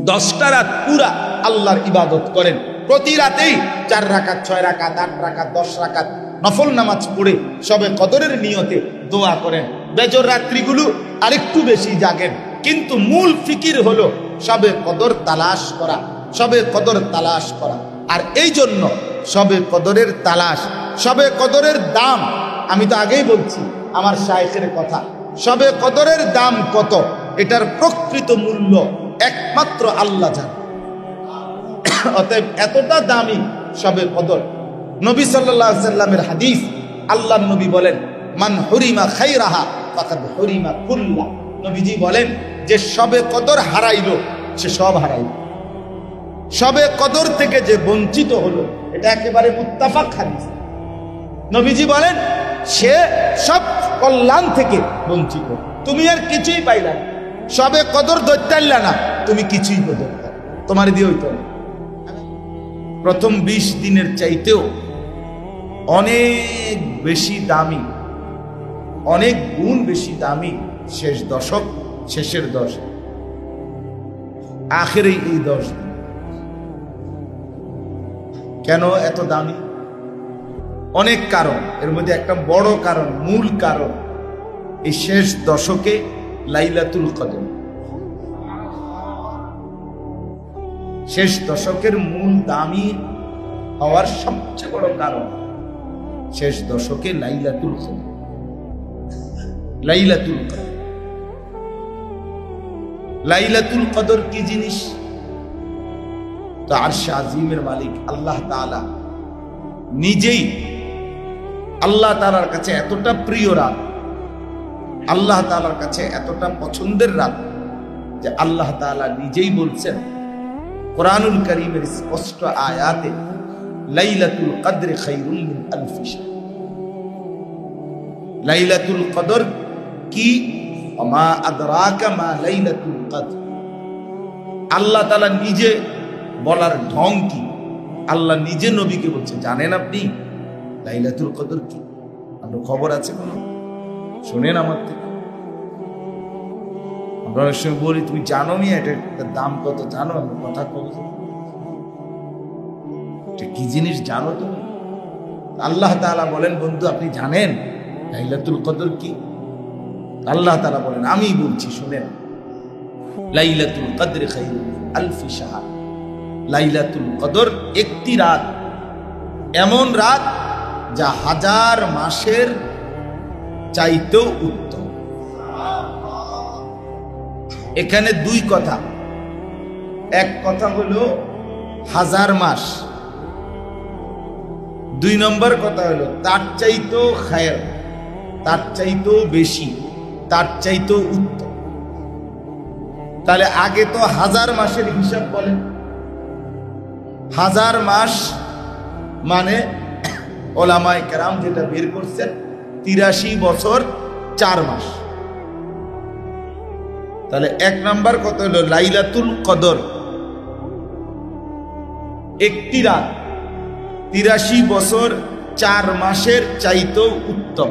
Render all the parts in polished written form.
10টা রাত পুরা আল্লাহর ইবাদত করেন, প্রতি রাতেই 4 রাকাত 6 রাকাত 8 রাকাত 10 রাকাত নফল নামাজ পড়ে শবে কদরের নিয়তে দোয়া করেন। বেজর রাত্রিগুলো আরেকটু বেশি জাগেন, কিন্তু মূল ফিকির হলো শবে কদর তালাশ করা, শবে কদর তালাশ করা। আর এই জন্য শবে কদরের তালাশ, শবে কদরের দাম, আমি তো আগেই বলছি আমার শায়েখের কথা, শবে কদরের দাম কত এটার প্রকৃত মূল্য একমাত্র আল্লাহ জানে। অতএব এতটা দামি শবে কদর। নবী সাল্লাল্লাহু আলাইহি সাল্লামের হাদিস, আল্লাহর নবী বলেন, মান হুরিমা খাইরাহা ফাকাদ হুরিমা কুল্লা। নবীজি বলেন, যে শবে কদর হারাইলো সে সব হারাইলো। শবে কদর থেকে যে বঞ্চিত হলো, এটা একেবারে মুত্তাফাক হাদিস। নবীজি বলেন, সে সব কল্যাণ থেকে বঞ্চিত। তুমি আর কিছুই পাইলা না, শবে কদর ধরতে না, তুমি কিছুই করতে পারো, তোমার দিয়ে হইতো না। প্রথম 20 দিনের চাইতেও অনেক বেশি দামি, অনেক গুণ বেশি দামি শেষ দশক, শেষের 10, আখেরে এই 10 দিন। কেন এত দামি? অনেক কারণ, এর মধ্যে একটা বড় কারণ, মূল কারণ, এই শেষ দশকে লাইলাতুল কদর। শেষ দশকের মূল দামি হওয়ার সবচেয়ে বড় কারণ শেষ দশকে লাইলাতুল কদর। লাইলাতুল কদর, লাইলাতুল কদর কি জিনিস? তো আরশে আজিমের মালিক আল্লাহ তাআলা নিজেই, আল্লাহ তাআলার কাছে এতটা প্রিয় রাত, আল্লাহ তাআলার কাছে এতটা পছন্দের রাত যে আল্লাহ তাআলা নিজেই বলছেন কোরআনুল কারীমের স্পষ্ট আয়াতে, লাইলাতুল কদর খায়রুম মিন আলফি শাহর। লাইলাতুল কদর কি? ওমা আদরাকা মা লাইলাতুল কদর। আল্লাহ তাআলা নিজে বলার ঢং কি? আল্লাহ নিজে নবীকে বলছে, জানেন আপনি লাইলাতুল কদর কি? আপনার খবর আছে কোনো? শুনেন আমার থেকে। আমরা অনেক সময় বলি, তুমি জানো নি এটার দাম কত? জানো? আমি কথা কব, কি জিনিস জানো তুমি? আল্লাহ তাআলা বলেন, বন্ধু আপনি জানেন লাইলাতুল কদর কি? আল্লাহ তাআলা বলেন, আমি বলছি শুনেন, লাইলাতুল কদর খায়রুম মিন আলফি শাহর। লাইলাতুল কদর একটি রাত, এমন রাত যা 1000 মাসের চাইতেও উত্তম। এখানে 2 কথা। এক কথা হলো 1000 মাস, 2 নম্বর কথা হলো তার চাইতেও খায়ের, তার চাইতেও বেশি, তার চাইতেও উত্তম। তাহলে আগে তো 1000 মাসের হিসাব বলেন। 1000 মাস মানে ওলামায়ে কেরাম যেটা বের করছেন 83 বছর 4 মাস। তাহলে 1 নাম্বার কথা হলো লাইলাতুল কদর একটি রাত 83 বছর 4 মাসের চাইতেও উত্তম।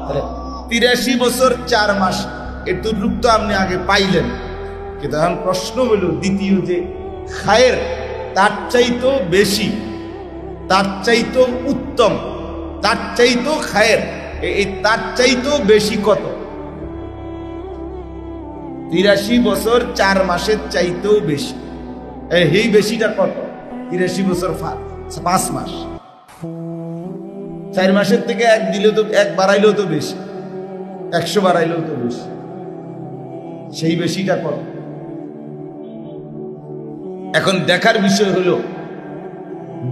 তাহলে 83 বছর 4 মাস এতটুকু তো আপনি আগে পাইলেন, কিন্তু এখন প্রশ্ন হলো দ্বিতীয় যে খায়ের, তার চাইতেও বেশি, তার চাইতেও উত্তম, তার চাইতেও খায়ের, এই তার চাইতেও বেশি কত? 83 বছর 4 মাসের চাইতেও বেশি। এই বেশিটা কত? 83 বছর 5 মাস। 4 মাসের থেকে 1 দিলে তো, 1 বাড়াইলেও তো বেশি, 100 বাড়াইলেও তো বেশি। সেই বেশিটা কত? এখন দেখার বিষয় হলো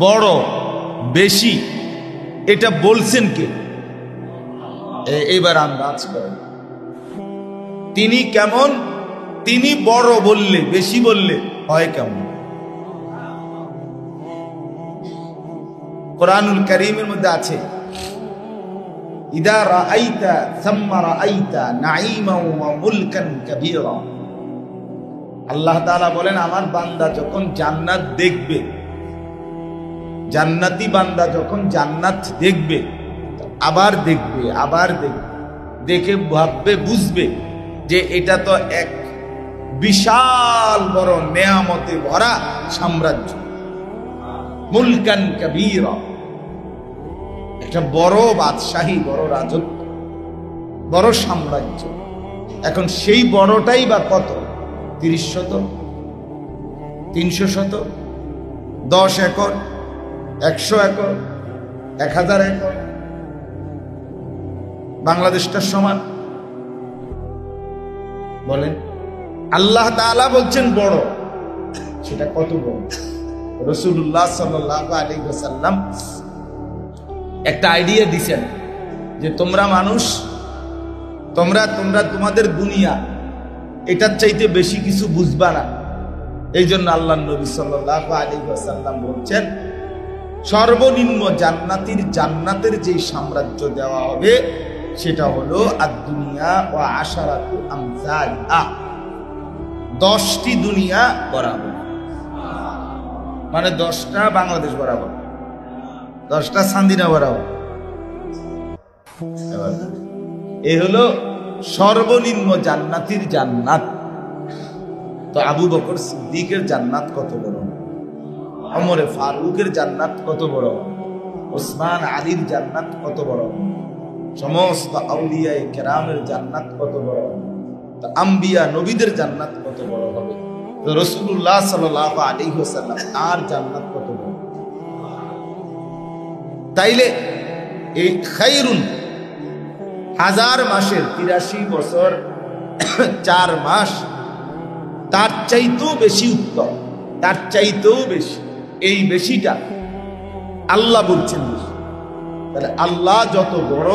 বড় বেশি এটা বলছেন কে? এইবার আন্দাজ করেন তিনি কেমন? তিনি বড় বললে, বেশি বললে হয় কেমন? কোরআনুল কারীমের মধ্যে আছে, ইদা রাআইতা সাম্মা রাআইতা নাঈমান ওয়া মুলকান কাবীরা। আল্লাহ তাআলা বলেন, আমার বান্দা যখন জান্নাত দেখবে, জান্নাতি বান্দা যখন জান্নাত দেখবে, আবার দেখবে, আবার দেখবে, দেখে ভাববে, বুঝবে যে এটা তো এক বিশাল বড় নেয়ামতে ভরা সাম্রাজ্য, মুলকান কাবীরা, একটা বড় বাদশাহী, বড় রাজত্ব, বড় সাম্রাজ্য। এখন সেই বড়টাই বা কত? 30 শতক, 300 শতক, 10 একর, 100 একর, 1000 একর। বাংলাদেশটার সমান? বলেন। আল্লাহ তাআলা বলছেন বড়, সেটা কত বড়? রাসূলুল্লাহ সাল্লাল্লাহু আলাইহি ওয়াসাল্লাম একটা আইডিয়া দিছেন যে তোমরা মানুষ, তোমরা তোমাদের দুনিয়া এটার চাইতে বেশি কিছু বুঝবা না। এই জন্য আল্লাহ নবী সাল্লাল্লাহু আলাইহি ওয়াসাল্লাম বলছেন সর্বনিম্ন জান্নাতের যে সাম্রাজ্য দেওয়া হবে সেটা হলো আদ-দুনিয়া ওয়া আশারাতু আমসালিহা, 10টি দুনিয়া বরাবর, মানে 10টা বাংলাদেশ বরাবর, 10টা সান্দিনা বরাবর। এই হলো সর্বনিম্ন জান্নাতির জান্নাত। তো আবু বকর সিদ্দিকের জান্নাত কত বড়, ওমর ফারুকের জান্নাত কত বড়, ওসমান আলীর জান্নাত কত বড়, সমস্ত আউলিয়ায়ে কেরামের জান্নাত কত বড়, তো আম্বিয়া নবীদের জান্নাত কত বড় হবে, তো রাসূলুল্লাহ সাল্লাল্লাহু আলাইহি ওয়াসাল্লাম তার জান্নাত কত বড়। তাইলে এই খায়রুন, 1000 মাসের 83 বছর 4 মাস, তার চাইতেও বেশি উত্তম, তার চাইতেও বেশি, এই বেশিটা আল্লাহ বলছেন। তাহলে আল্লাহ যত বড়,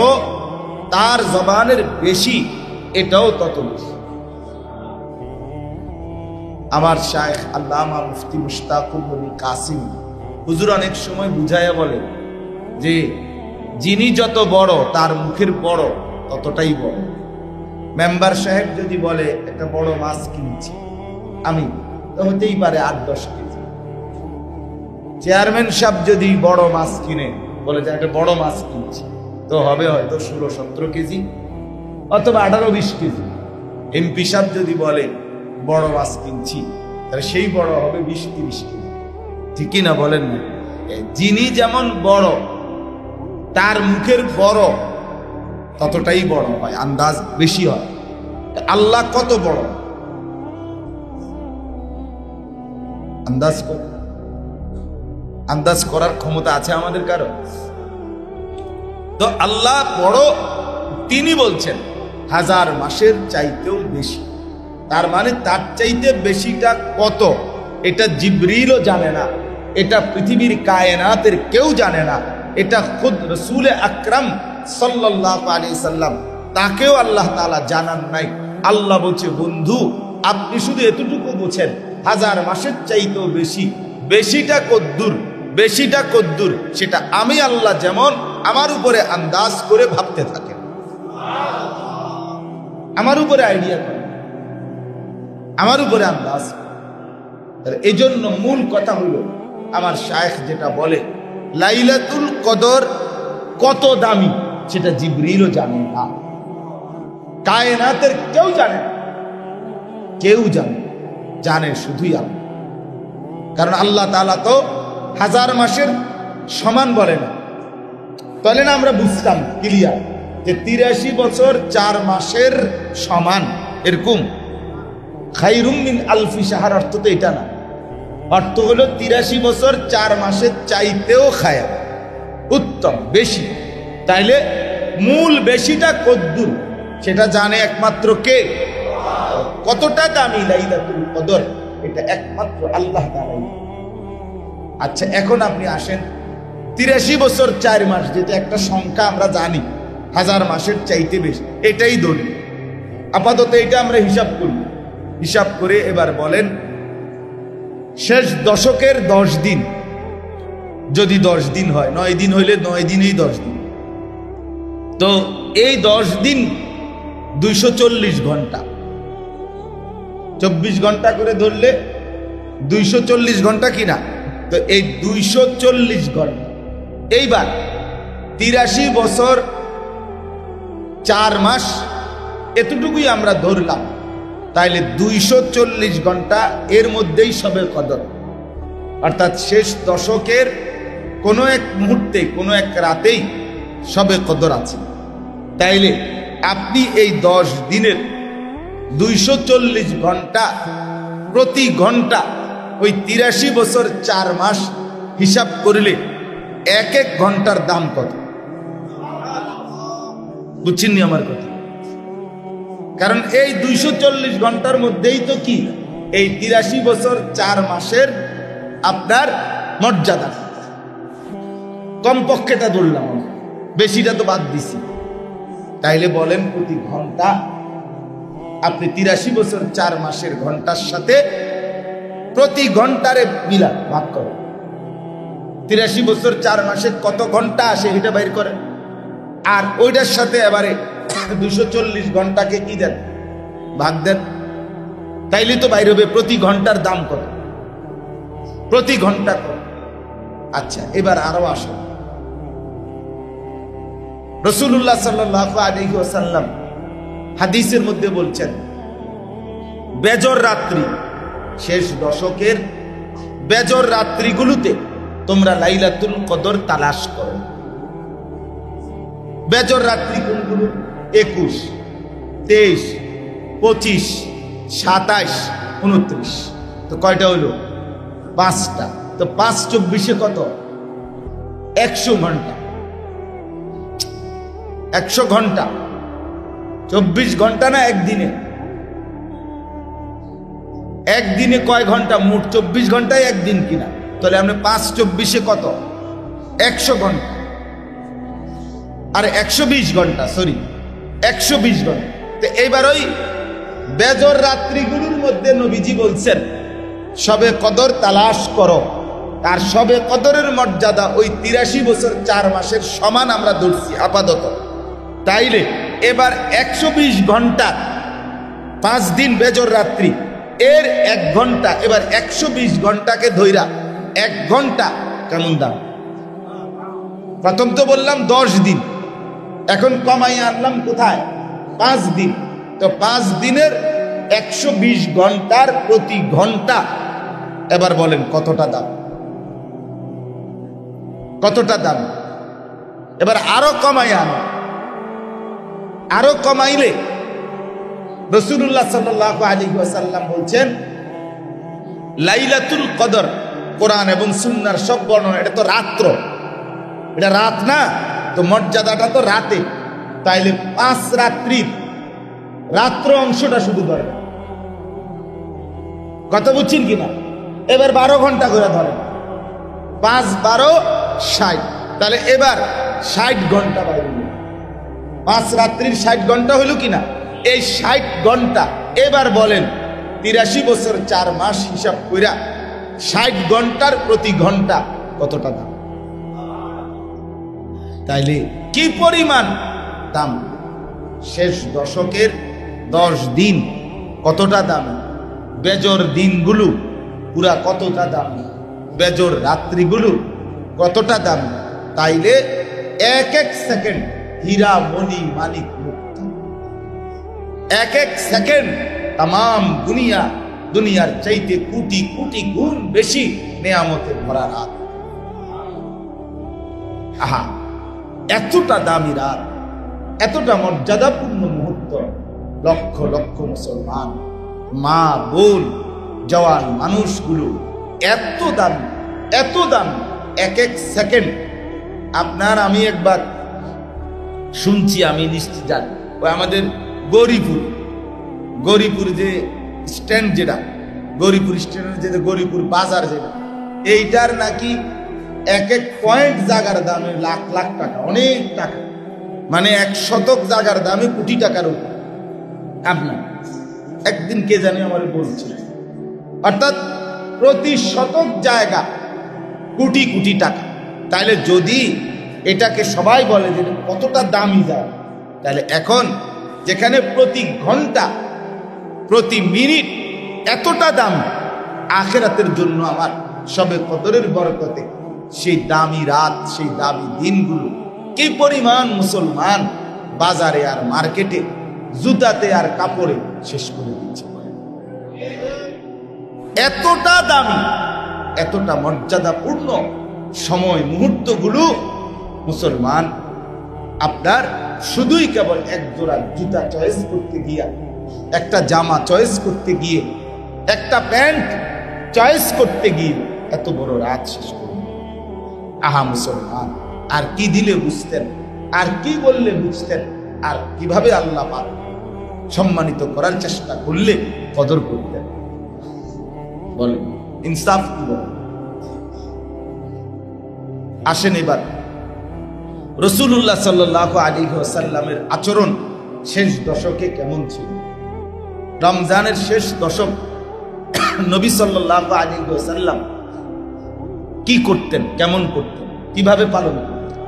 তার জবানের বেশি, এটাও তত বেশি। আমার শায়েখ আল্লামা মুফতি মুশতাকুর নবী কাসিম হুজুর অনেক সময় বুঝাইয়া বলে যে যিনি যত বড় তার মুখের বড় ততটাই বড়। মেম্বার সাহেব যদি বলে একটা বড় মাছ কিনছি আমি, তো হতেই পারে 8-10 কেজি। চেয়ারম্যান সাহেব যদি বড় মাছ কিনে বলে যে একটা বড় মাছ কিনছি, তো হবে হয়তো 16-17 কেজি অথবা 18-20 কেজি। এমপি সাহেব যদি বলে বড় মাছ কিনছি, তাহলে সেই বড় হবে 20-30 কেজি। ঠিকই না বলেন না? যিনি যেমন বড়, তার মুখের বড় ততটাই বড় হয়, আন্দাজ বেশি হয়। আল্লাহ কত বড়, আন্দাজ করার ক্ষমতা আছে আমাদের কারো? তো আল্লাহ বড়, তিনি বলছেন 1000 মাসের চাইতেও বেশি। তার মানে তার চাইতে বেশিটা কত এটা জিবরিলও জানে না, এটা পৃথিবীর কায়নাতের কেউ জানে না, এটা খুদ রাসূল আকরাম সাল্লাল্লাহু আলাইহি সাল্লাম তাকেও আল্লাহ তাআলা জানান নাই। আল্লাহ বলছে বন্ধু আপনি শুধু এতটুকু বুঝেন 1000 মাসের চাইতেও বেশি, বেশিটা কদ্দুর, বেশিটা কদ্দুর সেটা আমি আল্লাহ যেমন আমার উপরে আন্দাজ করে ভাবতে থাকেন, আমার উপরে আইডিয়া করেন, আমার উপরে আন্দাজ। এই জন্য মূল কথা হলো আমার শায়েখ যেটা বলে লাইলাতুল কদর কত দামি সেটা জিবরিলও জানে না, কায়নাতের কেউ জানে না, কেউ জানে শুধুই আল্লাহ। কারণ আল্লাহ তাআলা তো 1000 মাসের সমান বলে না। তাহলে না আমরা বুঝতাম ক্লিয়ার যে 83 বছর 4 মাসের সমান, এরকম খায়রুম মিন আলফি শাহর অর্থ তো এটা না। অর্থ হলো 83 বছর 4 মাসের চাইতেও খায়র, উত্তম, বেশি। তাইলে মূল বেশিটা কদ্দুর সেটা জানে একমাত্র কে? কতটা দামি লাইলাতুল কদর এটা একমাত্র আল্লাহ তাআলাই। আচ্ছা এখন আপনি আসেন 83 বছর 4 মাস, যেটা একটা সংখ্যা আমরা জানি 1000 মাসের চাইতে বেশি, এটাই ধরি আপাতত, এটা আমরা হিসাব করি। হিসাব করে এবার বলেন শেষ দশকের 10 দিন যদি 10 দিন হয়, 9 দিন হইলে 9 দিনেই 10 দিন, তো এই 10 দিন 240 ঘন্টা, 24 ঘন্টা করে ধরলে 240 ঘন্টা কিনা, তো এই 240 ঘন্টা। এইবার 83 বছর 4 মাস এতটুকুই আমরা ধরলাম, তাইলে 240 ঘন্টা এর মধ্যেই সবে কদর, অর্থাৎ শেষ দশকের কোনো এক মুহূর্তে কোনো এক রাতেই সবে কদর আছে। তাইলে আপনি এই 10 দিনের 240 ঘন্টা, প্রতি ঘন্টা ওই 83 বছর 4 মাস হিসাব করলে এক এক ঘন্টার দাম কত? বুঝছেননি আমার কথা? কারণ এই 240 ঘন্টার মধ্যেই তো কি এই 83 বছর 4 মাসের আপনার মর্যাদা। কমপক্ষেটা ধরলাম, বেশিটা তো বাদ দিছি। তাইলে বলেন প্রতি ঘন্টা আপনি 83 বছর 4 মাসের ঘন্টার সাথে প্রতি ঘন্টারে মিলা ভাগ করেন। 83 বছর 4 মাসে কত ঘন্টা আসে এটা বাইর করেন, আর ওইটার সাথে এবারে 240 ঘন্টাকে কি দেন, ভাগ দেন। তাইলে তো বাইর হবে প্রতি ঘন্টার দাম কত, প্রতি ঘন্টা কত। আচ্ছা, এবার আরো আসুন, রাসূলুল্লাহ সাল্লাল্লাহু আলাইহি ওয়াসাল্লাম হাদিসের মধ্যে বলছেন, বেজর রাত্রি, শেষ দশকের বেজর রাত্রিগুলোতে তোমরা লাইলাতুল কদর তালাশ করো। বেজর রাত্রি কোনগুলো? 21, 23, 25, 27, 29। তো কয়টা হইল? 5টা। তো 5 24 কত? 100 ঘন্টা। 100 ঘন্টা 24 ঘন্টা না একদিনে? একদিনে কয় ঘন্টা? মোট 24 ঘন্টায় একদিন কিনা? তাহলে আমরা 5 24 কত? 100 ঘন্টা। আর 120 ঘন্টা, সরি 120 ঘন্টা। তো এইবার ওই বেজর রাত্রিগুলোর মধ্যে নবীজি বলছেন সবে কদর তালাশ করো। আর সবে কদরের মর্যাদা ওই 83 বছর 4 মাসের সমান আমরা ধরছি আপাতত। তাইলে এবার 120 ঘন্টা, 5 দিন বেজর রাত্রি, এর 1 ঘন্টা, এবার 120 ঘন্টাকে ধইরা 1 ঘন্টা কেমন দাম? প্রথম তো বললাম 10 দিন, এখন কমাই আনলাম কোথায়? 5 দিন। তো 5 দিনের 120 ঘন্টার প্রতি ঘন্টা এবার বলেন কতটা দাম? কতটা দাম? এবার আরো কমাই আনো, আরো কমাইলে রাসূলুল্লাহ সাল্লাল্লাহু আলাইহি ওয়াসাল্লাম বলছেন লাইলাতুল কদর, কোরআন এবং সুন্নাহর সব বর্ণনা, এটা তো রাত্র, এটা রাত না, তো মর্যাদাটা তো রাতে। তাইলে 5 রাত্রির রাত্র অংশটা শুধু ধরেন, কথা বুঝছেন কিনা? এবার 12 ঘন্টা করে ধরেন, 5 12 60, তাহলে এবার 60 ঘন্টা বাইরে। 5 রাত্রির 60 ঘন্টা হইল কিনা? এই 60 ঘন্টা এবার বলেন 83 বছর 4 মাস হিসাব কইরা 60 ঘন্টার প্রতি ঘন্টা কতটা দাম? তাইলে কি পরিমাণ দাম? শেষ দশকের 10 দিন কতটা দাম? বেজর দিনগুলো পুরা কতটা দাম? বেজর রাত্রিগুলো কতটা দাম? তাইলে এক এক সেকেন্ড হীরা মণি মানিক মুক্তা, এক এক সেকেন্ড তাম দুনিয়ার চাইতে কোটি কোটি গুণ বেশি নেয়ামতে ভরা রাত। আহা, এতটা দামি রাত, এতটা মর্যাদাপূর্ণ মুহূর্ত, লক্ষ লক্ষ মুসলমান মা বোন জওয়ান মানুষগুলো এত দাম, এত দাম, এক এক সেকেন্ড। আপনার আমি একবার শুনছি, আমি নিশ্চিত জানি, ওই আমাদের গৌরীপুর যে স্ট্যান্ড, যেটা গৌরীপুর স্ট্যান্ডের যে গৌরীপুর বাজার, যেটা এইটার নাকি এক এক পয়েন্ট জায়গার দামে লাখ লাখ টাকা, অনেক টাকা, মানে 1 শতক জায়গার দামে কোটি টাকার উপর। আপনার একদিন কে জানে আমার বলছে, অর্থাৎ প্রতি শতক জায়গা কোটি কোটি টাকা। তাহলে যদি এটাকে সবাই বলে যে কতটা দামি যায়, তাহলে এখন যেখানে প্রতি ঘন্টা প্রতি মিনিট এতটা দাম, আখিরাতের জন্য আমার সবে কদরের বরকতে সেই দামি রাত, সেই দামি দিনগুলো কি পরিমাণ মুসলমান বাজারে আর মার্কেটে, জুতাতে আর কাপড়ে শেষ করে দিচ্ছে। এতটা দামি, এতটা মর্যাদাপূর্ণ সময় মুহূর্তগুলো মুসলমান আপনার শুধুই কেবল এক জোড়া জুতা চয়েস করতে গিয়া, একটা জামা চয়েস করতে গিয়ে, একটা প্যান্ট চয়েস করতে গিয়ে এত বড় রাত শেষ করল। আহা মুসলমান, আর কি দিলে বুঝতেন, আর কি বললে বুঝতেন, আর কিভাবে আল্লাহ পাক সম্মানিত করার চেষ্টা করলে কদর করতেন? বলেন, ইনসাফ কি বলেন? আসেন এবার রাসূলুল্লাহ সাল্লাল্লাহু আলাইহি ওয়াসাল্লামের আচরণ শেষ দশকে কেমন ছিল। রমজানের শেষ দশক নবী সাল্লাল্লাহু আলাইহি ওয়াসাল্লাম কি করতেন, কেমন করতেন, কিভাবে পালন করতেন?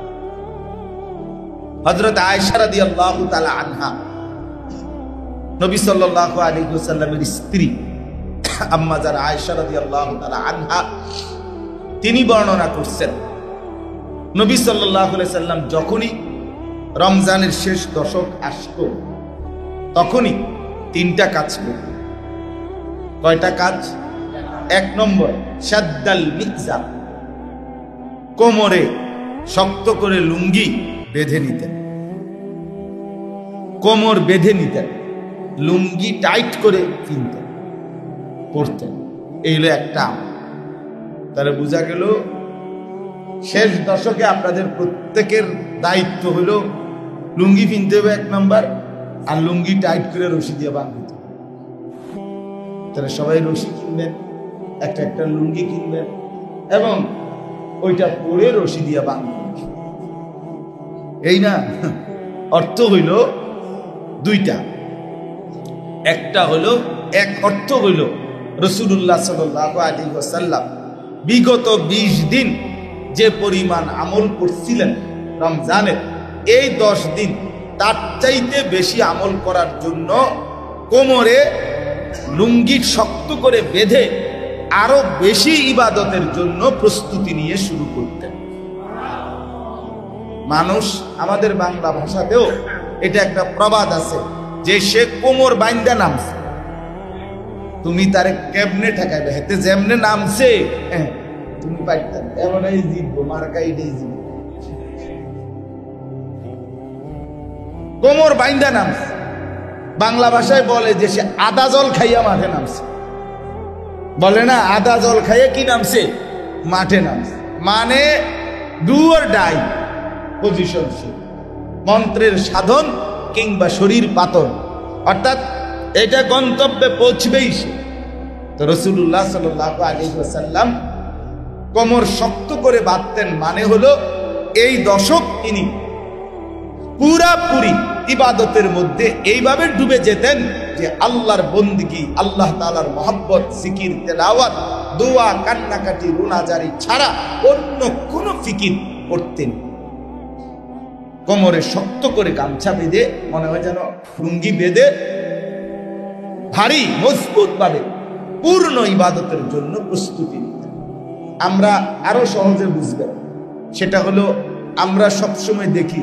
হযরত আয়েশা রাদিয়াল্লাহু তাআলা আনহা, নবী সাল্লাল্লাহু আলাইহি ওয়াসাল্লামের স্ত্রী আম্মা জান আয়েশা রাদিয়াল্লাহু তাআলা আনহা, তিনি বর্ণনা করছেন নবী সাল্লাল্লাহু আলাইহি সাল্লাম যখনই রমজানের শেষ দশক আসতো তখনই তিনটা কাজ করতেন। কয়টা কাজ? এক নম্বর, শাদ্দাল মিকজার, কোমরে শক্ত করে লুঙ্গি বেঁধে নিতেন, কোমর বেঁধে নিতেন, লুঙ্গি টাইট করে কিনতেন, পড়তেন। এই হলো একটা। তাহলে বোঝা গেল শেষ দশকে আপনাদের প্রত্যেকের দায়িত্ব হলো লুঙ্গি কিনতে হবে এক নম্বর, আর লুঙ্গি টাইট করে রশি দিয়ে বাঁধতে। তাহলে সবাই রশি কিনবেন, একটা একটা লুঙ্গি কিনবেন এবং ওইটা পরে রশি দিয়ে বাঁধবেন। এই না, অর্থ হইল দুইটা। একটা হলো, এক অর্থ হইল রাসূলুল্লাহ সাল্লাল্লাহু আলাইহি ওয়াসাল্লাম বিগত 20 দিন যে পরিমাণ আমল করছিলেন রমজানের, এই 10 দিন তার চাইতে বেশি আমল করার জন্য কোমরে লুঙ্গি শক্ত করে বেঁধে আরো বেশি ইবাদতের জন্য প্রস্তুতি নিয়ে শুরু করতেন। মানুষ, আমাদের বাংলা ভাষাতেও এটা একটা প্রবাদ আছে যে সে কোমর বাইন্দা নামছে, তুমি তারে কেমনে ঠেকাইবে, হেতে যেমনে নামছে তুমি পাইতেন এমনই জিতবো, মার্কাইটাই জিতবো। কোমর বাইন্দা নামছে, বাংলা ভাষায় বলে যে সে আদা জল খাইয়া মাঠে নামছে। বলে না, আদা জল খাইয়া কি নামছে? মাঠে নামছে। মানে ডু অর ডাই পজিশন, মন্ত্রের সাধন কিংবা শরীর পাতন, অর্থাৎ এটা গন্তব্যে পৌঁছবেই সে। তো রাসূলুল্লাহ সাল্লাল্লাহু আলাইহি ওয়াসাল্লাম কোমর শক্ত করে বাঁধতেন, মানে হলো এই দশক তিনি পুরাপুরি ইবাদতের মধ্যে এইভাবে ডুবে যেতেন যে আল্লাহর বন্দেগী, আল্লাহ তাআলার মহব্বত, জিকির, তেলাওয়াত, দোয়া, কান্নাকাটি, রুনাজারি ছাড়া অন্য কোনো ফিকির করতেন। কোমরে শক্ত করে গামছা বেঁধে, মনে হয় যেন লুঙ্গি বেঁধে ভারী মজবুত ভাবে পূর্ণ ইবাদতের জন্য প্রস্তুতি নিতেন। আমরা আরো সহজে বুঝবেন, সেটা হলো আমরা সবসময় দেখি,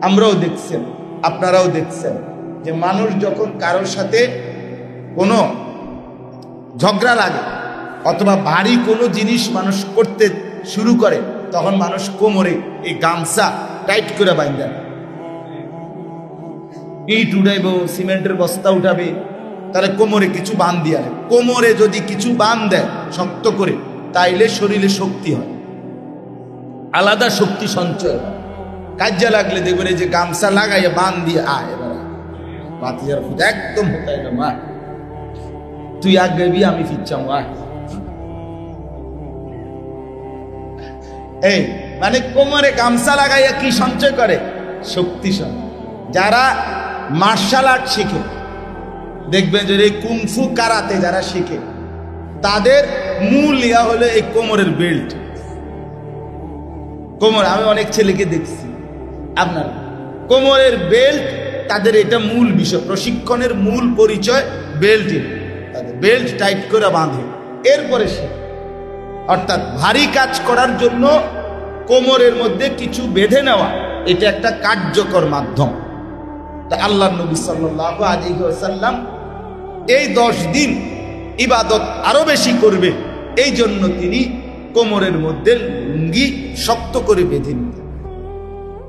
আমরাও দেখছেন, আপনারাও দেখছেন যে মানুষ যখন কারোর সাথে কোনো ঝগড়া লাগে অথবা ভারী কোনো জিনিস মানুষ করতে শুরু করে, তখন মানুষ কোমরে এই গামছা টাইট করে বাঁধেন। ইট উঠাইব, সিমেন্টের বস্তা উঠাবে, তাহলে কোমরে কিছু বাঁধ দিয়ে, কোমরে যদি কিছু বাঁধ দেয় শক্ত করে, তাইলে শরীরে শক্তি হয়, আলাদা শক্তি সঞ্চয় হয়। কাজে লাগলে দেখবেন এই যে গামছা লাগাইয়া বাঁধ দিয়ে আয়, এবার বাতিজার একদম হতাই না, মা তুই আগে বি আমি ফিরছাম, এই মানে কোমরে গামছা লাগাইয়া কি সঞ্চয় করে? শক্তি সঞ্চয়। যারা মার্শাল আর্ট শিখে, দেখবেন যে এই কুংফু কারাতে যারা শিখে, তাদের মূল ইয়া হলো এই কোমরের বেল্ট। কোমর, আমি অনেক ছেলেকে দেখছি, আপনার কোমরের বেল্ট তাদের এটা মূল বিষয়, প্রশিক্ষণের মূল পরিচয় বেল্ট। তাদের বেল্ট টাইট করে বাঁধে, এরপরে সে, অর্থাৎ ভারী কাজ করার জন্য কোমরের মধ্যে কিছু বেঁধে নেওয়া, এটা একটা কার্যকর মাধ্যম। তা আল্লাহর নবী সাল্লাল্লাহু আলাইহি ওয়াসাল্লাম এই 10 দিন ইবাদত আরো বেশি করবে, এই জন্য তিনি কোমরের মধ্যে লুঙ্গি শক্ত করে বেঁধে নিতেন।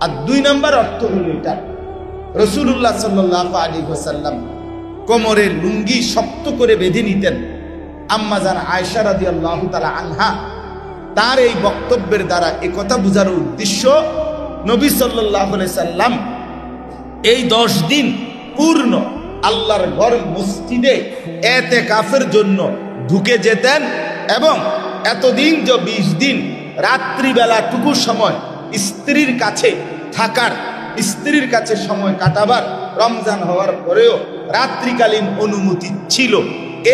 আর 2 নম্বর অর্থ হলো এটা, রাসূলুল্লাহ সাল্লাল্লাহু আলাইহি ওয়াসাল্লাম কোমরের লুঙ্গি শক্ত করে বেঁধে নিতেন। আম্মা জান আয়েশা রাদিয়াল্লাহু তাআলা আনহা তার এই বক্তব্যের দ্বারা একথা বোঝার উদ্দেশ্য, নবী সাল্লাল্লাহু আলাইহি সাল্লাম এই 10 দিন পূর্ণ আল্লাহর ঘর মসজিদে ইতিকাফের জন্য ঢুকে যেতেন, এবং এতদিন যে 20 দিন রাত্রিবেলা টুকু সময় স্ত্রীর কাছে থাকার, স্ত্রীর কাছে সময় কাটাবার, রমজান হওয়ার পরেও রাত্রিকালীন অনুমতি ছিল।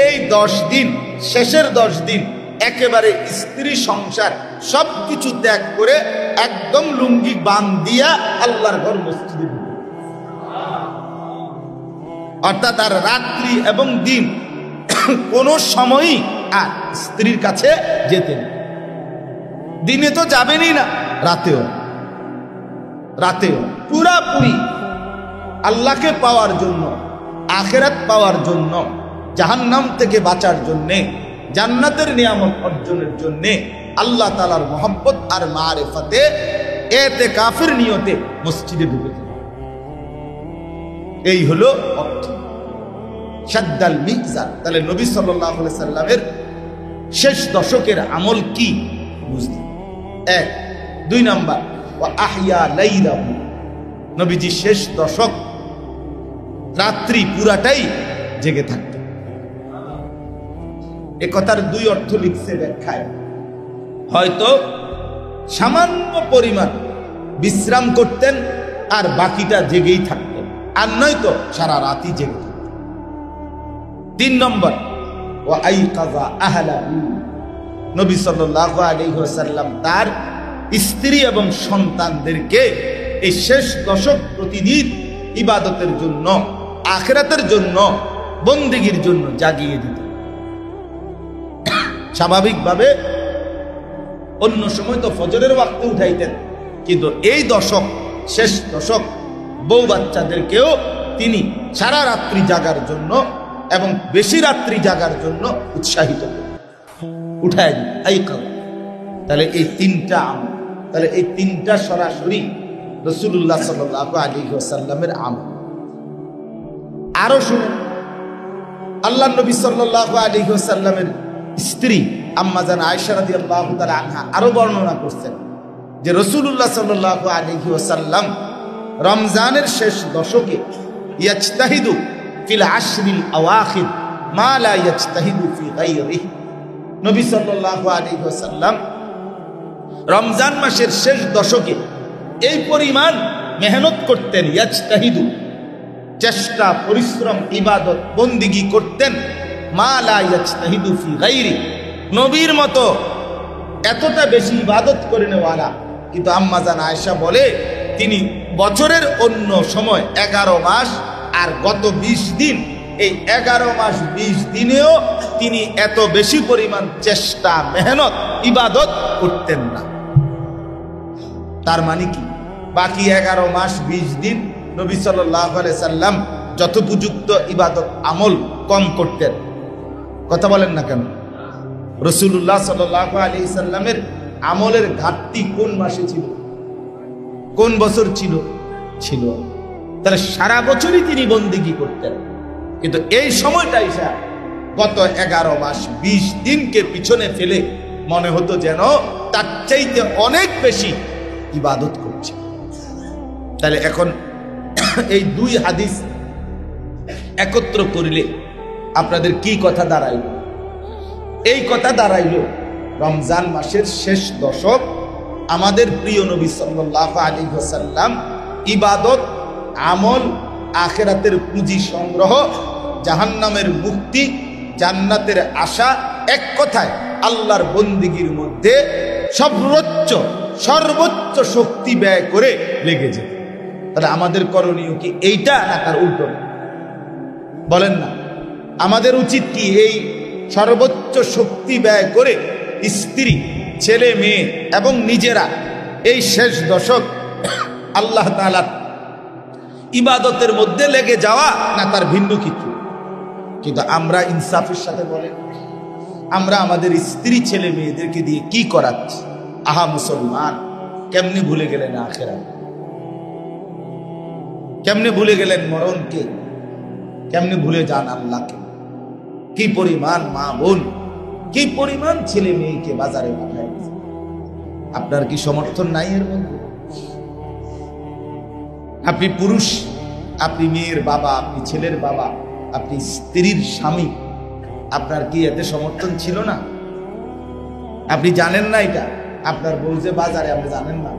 এই 10 দিন, শেষের 10 দিন একেবারে স্ত্রী সংসার সবকিছু ত্যাগ করে একদম লুঙ্গি বাঁধিয়া আল্লাহর ঘর মসজিদে ঢুকে, অর্থাৎ আর রাত্রি এবং দিন কোনো সময়ই আর স্ত্রীর কাছে যেতেন। দিনে তো যাবেনই না, রাতেও পুরাপুরি আল্লাহকে পাওয়ার জন্য, আখিরাত পাওয়ার জন্য, জাহান্নাম থেকে বাঁচার জন্যে, জান্নাতের নিয়ামত অর্জনের জন্যে, আল্লাহ তাআলার মহব্বত আর মারিফাতে ইতিকাফের নিয়তে মসজিদে ঢুকেছেন। এই হলো অর্থ। শাদ্দাল মিজার। তাহলে নবী সাল্লাল্লাহু আলাইহি সাল্লামের শেষ দশকের আমল কি বুঝলেন? 1। 2 নাম্বার, ওয়া আহইয়া লাইলাহু, নবীজি শেষ দশক রাত্রি পুরাটাই জেগে থাকতেন। এ কথার 2 অর্থ লিখছে ব্যাখ্যায়। হয়তো সামান্য পরিমাণ বিশ্রাম করতেন আর বাকিটা জেগেই থাকতেন, আর নয়তো সারা রাতই জেগে থাকতেন। 3 নম্বর, ওয়া আইকাযা আহলাহু, নবী সাল্লাল্লাহু আলাইহি ওয়াসাল্লাম তার স্ত্রী এবং সন্তানদেরকে এই শেষ দশক প্রতিদিন ইবাদতের জন্য, আখিরাতের জন্য, বন্দেগীর জন্য জাগিয়ে দিতেন। স্বাভাবিকভাবে অন্য সময় তো ফজরের ওয়াক্তে উঠাইতেন, কিন্তু এই দশক, শেষ দশক, বউ বাচ্চাদেরকেও তিনি সারা রাত্রি জাগার জন্য এবং বেশি রাত্রি জাগার জন্য উৎসাহিত করতেন, উঠায় দিতেন। আইকাল। তাহলে এই 3টা আমল, তাহলে এই 3টা সরাসরি রাসূলুল্লাহ সাল্লাল্লাহু আলাইহি ওয়াসাল্লামের আমল। আরো শুনুন, আল্লাহ নবী সাল্লাল্লাহু আলাইহি ওয়াসাল্লামের স্ত্রী আম্মা জান আয়েশা রাদিয়াল্লাহু তাআলা আনহা আরো বর্ণনা করছেন যে রাসূলুল্লাহ সাল্লাল্লাহু আলাইহি ওয়াসাল্লাম রমজানের শেষ দশকে ইয়াজতাহিদু ফিল আশরিল আওয়াখির মা লা ইয়াজতাহিদু ফি গায়রিহি, নবী সাল্লাল্লাহু আলাইহি ওয়াসাল্লাম রমজান মাসের শেষ দশকে এই পরিমাণ মেহনত করতেন, ইয়াজতাহিদু, চেষ্টা, পরিশ্রম, ইবাদত, বন্দিগি করতেন, মা লা ইয়াজতাহিদু ফি গায়রি, নবীর মতো এতটা বেশি ইবাদত করে নেওয়ালা। কিন্তু আম্মা জান আয়েশা বলে তিনি বছরের অন্য সময় 11 মাস আর গত 20 দিন, এই 11 মাস 20 দিনেও তিনি এত বেশি পরিমাণ চেষ্টা, মেহনত, ইবাদত করতেন না। তার মানে কি? বাকি 11 মাস 20 দিন নবী সাল্লাল্লাহু আলাইহি সাল্লাম যথোপযুক্ত ইবাদত আমল কম করতেন। কথা বলেন না কেন? রাসূলুল্লাহ সাল্লাল্লাহু আলাইহি সাল্লামের আমলের ঘাটতি কোন মাসে ছিল, কোন বছর ছিল? তাহলে সারা বছরই তিনি বন্দেগী করতেন, কিন্তু এই সময়টা এসে গত 11 মাস 20 দিনকে পিছনে ফেলে মনে হতো যেন তার চাইতে অনেক বেশি ইবাদত করছে। তাহলে এখন এই 2 হাদিস একত্র করিলে আপনাদের কি কথা দাঁড়াইল? এই কথা দাঁড়াইল রমজান মাসের শেষ দশক আমাদের প্রিয় নবী সাল্লাল্লাহু আলাইহি ওয়াসাল্লাম ইবাদত, আমল, আখিরাতের পুঁজি সংগ্রহ, জাহান্নামের মুক্তি, জান্নাতের আশা, এক কথায় আল্লাহর বন্দিগির মধ্যে সর্বোচ্চ শক্তি ব্যয় করে লেগে যেত। তাহলে আমাদের করণীয় কি এইটা না তার উল্টো? বলেন না, আমাদের উচিত কি এই সর্বোচ্চ শক্তি ব্যয় করে স্ত্রী, ছেলে, মেয়ে এবং নিজেরা এই শেষ দশক আল্লাহ তাআলার ইবাদতের মধ্যে লেগে যাওয়া, না তার ভিন্ন কিছু? কিন্তু আমরা ইনসাফের সাথে বলেন, আমরা আমাদের স্ত্রী ছেলে মেয়েদেরকে দিয়ে কি করাচ্ছি? আহা মুসলমান, কেমনে ভুলে গেলেন আখিরাত? কেমনে ভুলে গেলেন মরণকে? কেমনে ভুলে যান আল্লাহকে? কি পরিমাণ মা বোন, কি পরিমাণ ছেলে মেয়েকে বাজারে পাঠায়? আপনার কি সমর্থন নাই এর মধ্যে? আপনি পুরুষ, আপনি মেয়ের বাবা, আপনি ছেলের বাবা, আপনি স্ত্রীর স্বামী, আপনার কি এতে সমর্থন ছিল না? আপনি জানেন না এটা? আপনার বউ যে বাজারে, আপনি জানেন না?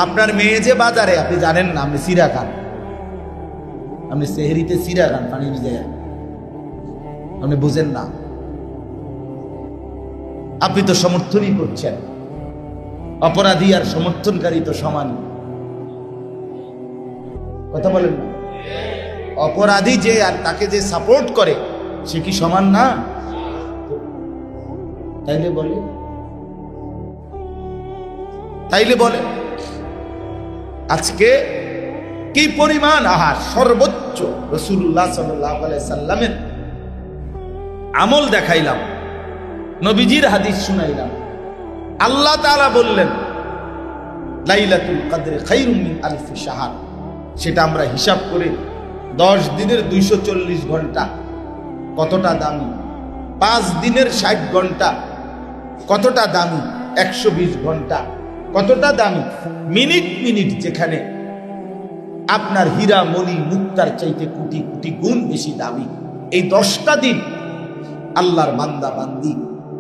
আপনার মেয়ে যে বাজারে, আপনি জানেন না? আপনি সিরা খান, আপনি সেহরিতে সিরা খান পানি ভিজে, আপনি বুঝেন না? আপনি তো সমর্থনই করছেন। অপরাধী আর সমর্থনকারী তো সমান, কথা বলেন না? অপরাধী যে আর তাকে যে সাপোর্ট করে, সে কি সমান না? তাইলে বলে, আজকে কি পরিমাণ আহার, সর্বোচ্চ রাসূলুল্লাহ সাল্লাল্লাহু আলাইহি সাল্লামের আমল দেখাইলাম, নবীজির হাদিস শুনাইলাম। আল্লাহ তাআলা বললেন লাইলাতুল কদর খায়রুম মিন আলফি শাহর, সেটা আমরা হিসাব করে 10 দিনের 240 ঘন্টা কতটা দামি, 5 দিনের 60 ঘন্টা কতটা দামি, 120 ঘন্টা কতটা দামি, মিনিট মিনিট যেখানে আপনার হীরা মণি মুক্তার চাইতে কোটি কোটি গুণ বেশি দামি, এই 10টা দিন আল্লাহর বান্দা বান্দি,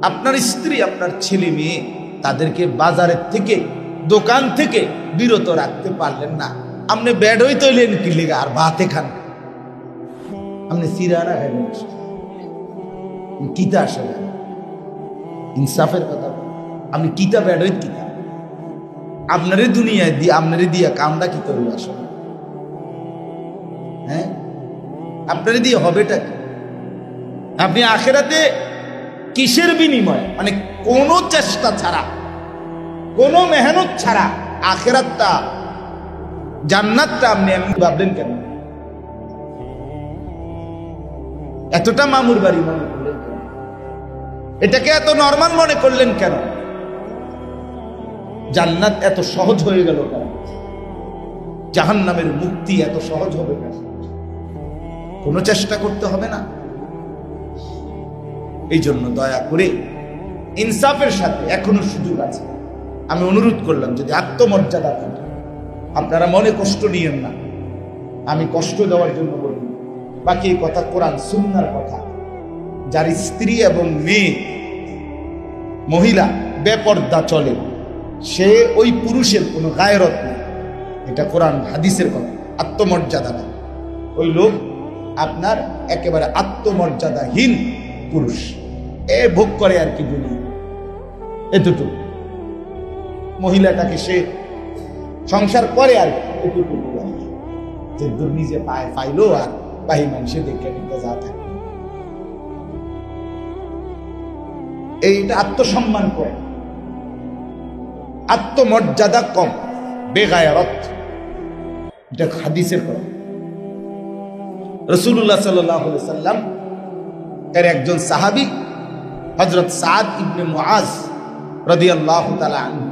আপনার স্ত্রী, আপনার ছেলে মেয়ে, তাদেরকে বাজারের থেকে, দোকান থেকে বিরত রাখতে পারলেন না। আপনি ব্যাড হই তৈলেন কি লেগা? আর ভাতে খান, আপনি সিরানা খাইলেন, কিতা আসলে ইনসাফের কথা? আপনি কিতা ব্যাড হই কিতা? আপনারই দুনিয়ায় দিয়ে, আপনারই দিয়া কামটা কি করবে আসলে? হ্যাঁ, আপনারই দিয়ে হবেটা কি? আপনি আখেরাতে কিসের বিনিময়, মানে কোনো চেষ্টা ছাড়া, কোনো মেহনত ছাড়া আখেরাতটা, জান্নাতটা আপনি এমনি ভাবলেন কেন? এতটা মামুর বাড়ি মনে করলেন কেন? এটাকে এত নরমাল মনে করলেন কেন? জান্নাত এত সহজ হয়ে গেল কেন? জাহান্নামের মুক্তি এত সহজ হবে কেন? কোনো চেষ্টা করতে হবে না? এই জন্য দয়া করে ইনসাফের সাথে এখনো সুযোগ আছে। আমি অনুরোধ করলাম, যদি আত্মমর্যাদা থাকে, আপনারা মনে কষ্ট নিয়েন না, আমি কষ্ট দেওয়ার জন্য বলি, বাকি এই কথা কোরআন সুন্নাহর কথা। যার স্ত্রী এবং মেয়ে, মহিলা বেপর্দা চলে, সে ওই পুরুষের কোনো গায়রত নেই, এটা কোরআন হাদিসের কথা। আত্মমর্যাদা না, ওই লোক আপনার একেবারে আত্মমর্যাদাহীন পুরুষ, এ ভোগ করে আর কি দুনিয়া, এতটুকু। মহিলাটাকে সে সংসার করে আর এতটুকু, যে নিজে পায় পাইলো আর বাহি মানুষে দেখে নিতে যা থাকে, এইটা আত্মসম্মান করে, আত্মমর্যাদা কম, বেগায়রত, এটা হাদিসের কথা। রাসূলুল্লাহ সাল্লাল্লাহু আলাইহি সাল্লাম এর একজন সাহাবী হযরত সাদ ইবনে মুআজ রাদিয়াল্লাহু তাআলা আনহু,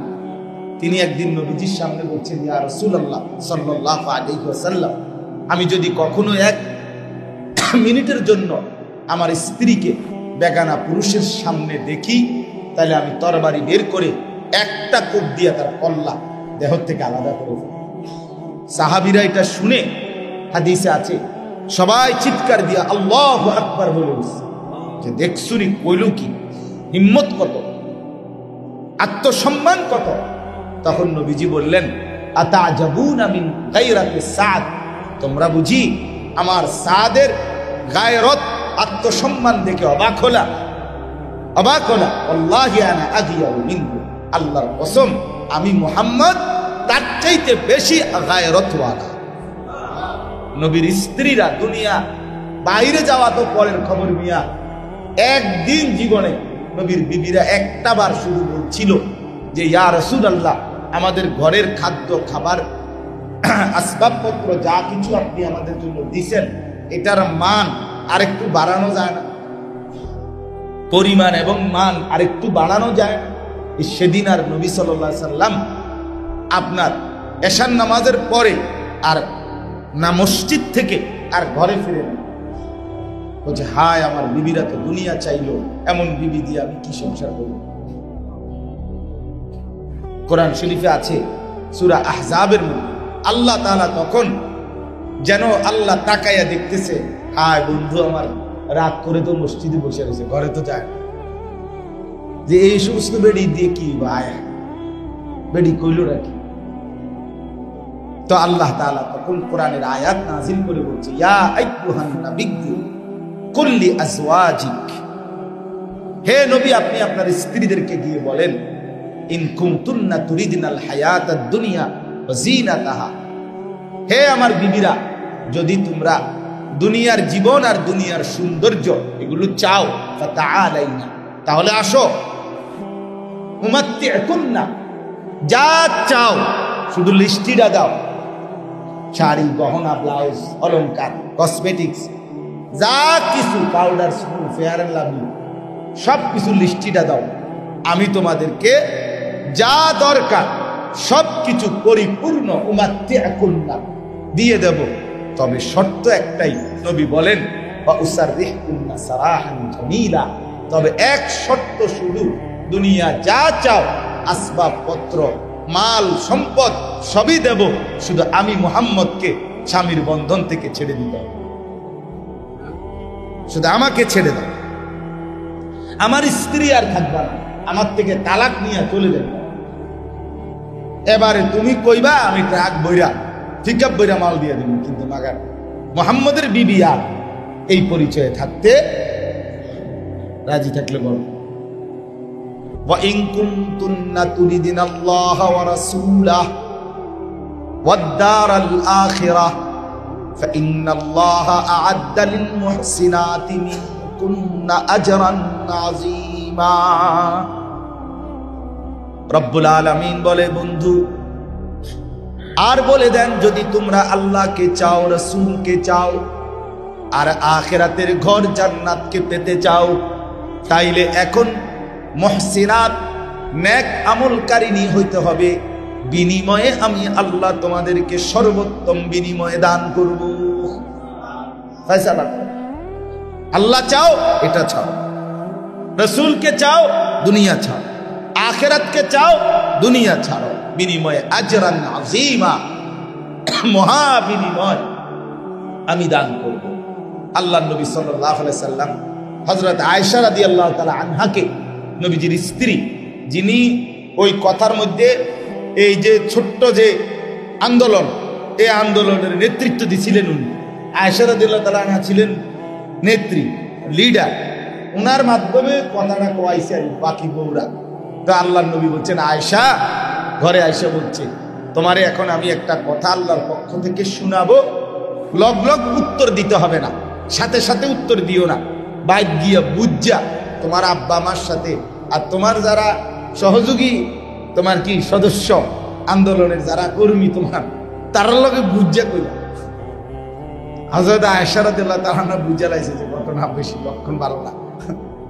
তিনি একদিন নবীজির সামনে বলছেন, ইয়া রাসূলুল্লাহ সাল্লাল্লাহু আলাইহি ওয়াসাল্লাম, আমি যদি কখনো 1 মিনিটের জন্য আমার স্ত্রীকে বেগানা পুরুষের সামনে দেখি, তাহলে আমি তরবারি বের করে একটা কোপ দিয়ে তার কল্লা দেহ থেকে আলাদা করে দেব। সাহাবীরা এটা শুনে, হাদিসে আছে, সবাই চিৎকার দিয়ে আল্লাহু আকবার বলে উঠছে, যে দেখছুনি কইল কি, হিম্মত কত, আত্মসম্মান কত। তখন নবীজি বললেন, আতাজাবুনা মিন গায়রাতি সাদ, তোমরা বুঝি আমার সাদের গায়রত, আত্মসম্মান দেখে অবাক হলা? আল্লাহি আনা আগিয়াউ মিনহু, আল্লাহর কসম আমি মুহাম্মদ তার চাইতে বেশি গায়রতওয়ালা। নবীর স্ত্রীরা দুনিয়া বাইরে যাওয়া তো পরের খবর মিয়া, একদিন জীবনে নবীর বিবিরা একটা বার শুধু বলছিল যে ইয়া রাসূলুল্লাহ, আমাদের ঘরের খাদ্য খাবার আসবাবপত্র যা কিছু আপনি আমাদের জন্য দিয়েছেন, এটার মান আরেকটু বাড়ানো যায় না? পরিমাণ এবং মান আরেকটু বাড়ানো যায় না? সেদিন আর নবী সাল্লাল্লাহু আলাইহি সাল্লাম আপনার এশার নামাজের পরে আর না মসজিদ থেকে আর ঘরে ফিরে না। বলছে, হায় আমার বিবিরা তো দুনিয়া চাইলো, এমন বিবি দিয়ে আমি কি সংসার করব? কোরআন শরীফে আছে সূরা আহজাবের মধ্যে আল্লাহ তাআলা তখন যেন আল্লাহ তাকাইয়া দেখতেছে, হায় বন্ধু আমার রাগ করে তো মসজিদে বসে রয়েছে, ঘরে তো যায় না, যে এই সমস্ত বেড়ি দিয়ে কি ভাই বেড়ি কইল রাখি। তো আল্লাহ তাআলা তখন কোরআনের আয়াত নাযিল করে বলছে, ইয়া আইয়ুহান নাবিয়্যু কুল লি আজওয়াজিক, হে নবী আপনি আপনার স্ত্রীদেরকে গিয়ে বলেন, ইন কুনতুন্না তুরিদিনাল হায়াতাদ দুনিয়া ওয়া যিনাতাহা, হে আমার বিবিরা যদি তোমরা দুনিয়ার জীবন আর দুনিয়ার সৌন্দর্য এগুলো চাও, ফাতাআলাইনা তাহলে আসো, উমাত্তিউকুন্না যা চাও শুধু লিস্টিটা দাও, শাড়ি গহনা ব্লাউজ অলংকার কসমেটিক্স যা কিছু powder spoon fair and lovely সব কিছু লিস্টিটা দাও, আমি তোমাদেরকে যা দরকার সব কিছু পরিপূর্ণ উমাত্তিউকুন্না দিয়ে দেব, তবে শর্ত একটাই, নবী বলেন ওয়া উসাররিহুন্না সারাহান জামিলা, তবে এক শর্ত শুধু, দুনিয়া যা চাও আসবাবপত্র মাল সম্পদ সবই দেব, শুধু আমি মুহাম্মদকে স্বামীর বন্ধন থেকে ছেড়ে দিতে হবে, শুধু আমাকে ছেড়ে দাও, আমার স্ত্রী আর থাকবে না, আমার থেকে তালাক নিয়ে চলে যাবে। এবারে তুমি কইবা আমি ট্রাক বইরা পিকআপ বইরা মাল দিয়ে দিব, কিন্তু মাগার মুহাম্মদের বিবি আর এই পরিচয়ে থাকতে রাজি থাকলে বল। ওয়া ইন কুনতুন্না তুরিদিনাল্লাহ ওয়া রাসূলাহ ওয়াদ দারাল আখিরাহ ফাইন্নাল্লাহা আ'আদ্দা লিল মুহসিনাতি মিনকুন্না আজরান আযীমা। রব্বুল আলামিন বলে, বন্ধু আর বলে দেন, যদি তোমরা আল্লাহকে চাও, রাসূলকে চাও, আর আখিরাতের ঘর জান্নাতকে পেতে চাও, তাইলে এখন মুহসিনাত নেক আমলকারিনী হইতে হবে, বিনিময়ে আমি আল্লাহ তোমাদেরকে সর্বোত্তম বিনিময়ে দান করব। ফয়সালা করো, আল্লাহ চাও এটা চাও, রাসূলকে চাও দুনিয়া চাও, আখিরাতকে চাও দুনিয়া ছাড়ো, বিনিময়ে আজরান আযীমা, মহা বিনিময় আমি দান করব। আল্লাহর নবী সাল্লাল্লাহু আলাইহি সাল্লাম হযরত আয়েশা রাদিয়াল্লাহু তাআলা আনহাকে, নবীজির স্ত্রী, যিনি ওই কথার মধ্যে এই যে ছোট্ট যে আন্দোলন, এই আন্দোলনের নেতৃত্ব দিয়েছিলেন উনি, আয়েশা রাদিয়াল্লাহু তাআলা আনহা ছিলেন নেত্রী, লিডার, ওনার মাধ্যমে কথাটা কওয়াইছে বাকি বউরা। তো আল্লাহর নবী বলছেন, আয়েশা ঘরে আয়েশা বলছে, তোমারে এখন আমি একটা কথা আল্লাহর পক্ষ থেকে শোনাবো, লগ লগ উত্তর দিতে হবে না, সাথে সাথে উত্তর দিও না, বাইক গিয়া বুঝা তোমার আব্বা আমার সাথে আর তোমার যারা সহযোগী, তোমার কি সদস্য আন্দোলনের যারা কর্মী, তোমার তার লগে বুঝা কইলা। হযরত আয়েশা রাদিয়াল্লাহু তাআলা বুঝা লাইছে যে ঘটনা বেশি লক্ষণ ভালো না,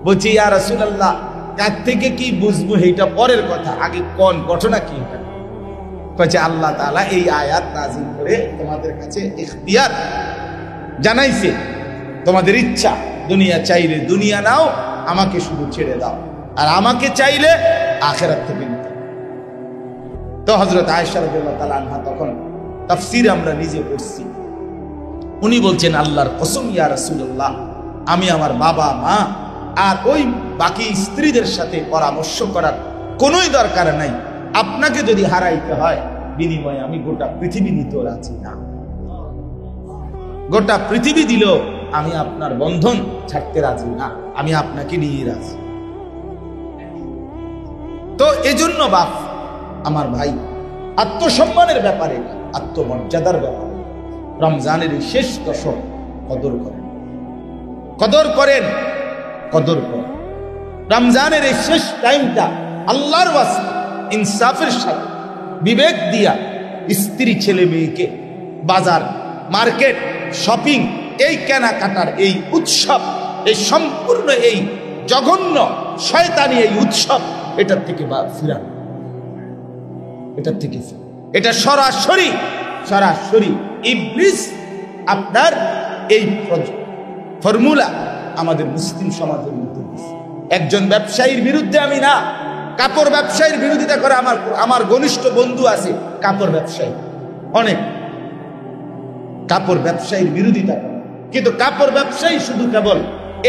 বলছি ইয়া রাসূলুল্লাহ কার থেকে কি বুঝবো এইটা পরের কথা, আগে কোন ঘটনা কি এটা? কইছে আল্লাহ তাআলা এই আয়াত নাযিল করে তোমাদের কাছে ইখতিয়ার জানাইছে, তোমাদের ইচ্ছা, দুনিয়া চাইলে দুনিয়া নাও, আমাকে শুধু ছেড়ে দাও, আর আমাকে চাইলে আখিরাত থেকে নিতে। তো হযরত আয়েশা রাদিয়াল্লাহু তাআলা আনহা তখন তাফসীর আমরা নিজে পড়ছি, উনি বলছেন, আল্লাহর কসম ইয়া রাসূলুল্লাহ, আমি আমার বাবা মা আর ওই বাকি স্ত্রীদের সাথে পরামর্শ করার কোনোই দরকার নাই, আপনাকে যদি হারাইতে হয় বিনিময়ে আমি গোটা পৃথিবী নিতে রাজি না, গোটা পৃথিবী দিল আমি আপনার বন্ধন ছাড়তে রাজি না, আমি আপনাকে নিয়ে রাজি। তো এজন্য বাপ আমার ভাই, আত্মসম্মানের ব্যাপারে, আত্মমর্যাদার ব্যাপারে রমজানের এই শেষ দশক কদর করেন, কদর করেন, কদর করেন। রমজানের এই শেষ টাইমটা আল্লাহর ওয়াস্তে ইনসাফের সাথে বিবেক দিয়া স্ত্রী ছেলে মেয়েকে বাজার মার্কেট শপিং এই কেনাকাটার এই উৎসব, এই সম্পূর্ণ এই জঘন্য শয়তানি এই উৎসব, এটার থেকে ফিরান, এটার থেকে এটা সরাসরি সরাসরি ইবলিস আপনার এই ফর্মুলা আমাদের মুসলিম সমাজের মধ্যে। একজন ব্যবসায়ীর বিরুদ্ধে আমি না, কাপড় ব্যবসায়ীর বিরোধিতা করে আমার ঘনিষ্ঠ বন্ধু আছে কাপড় ব্যবসায়ী, অনেক কাপড় ব্যবসায়ীর বিরোধিতা করে, কিন্তু কাপড় ব্যবসায়ী শুধু কেবল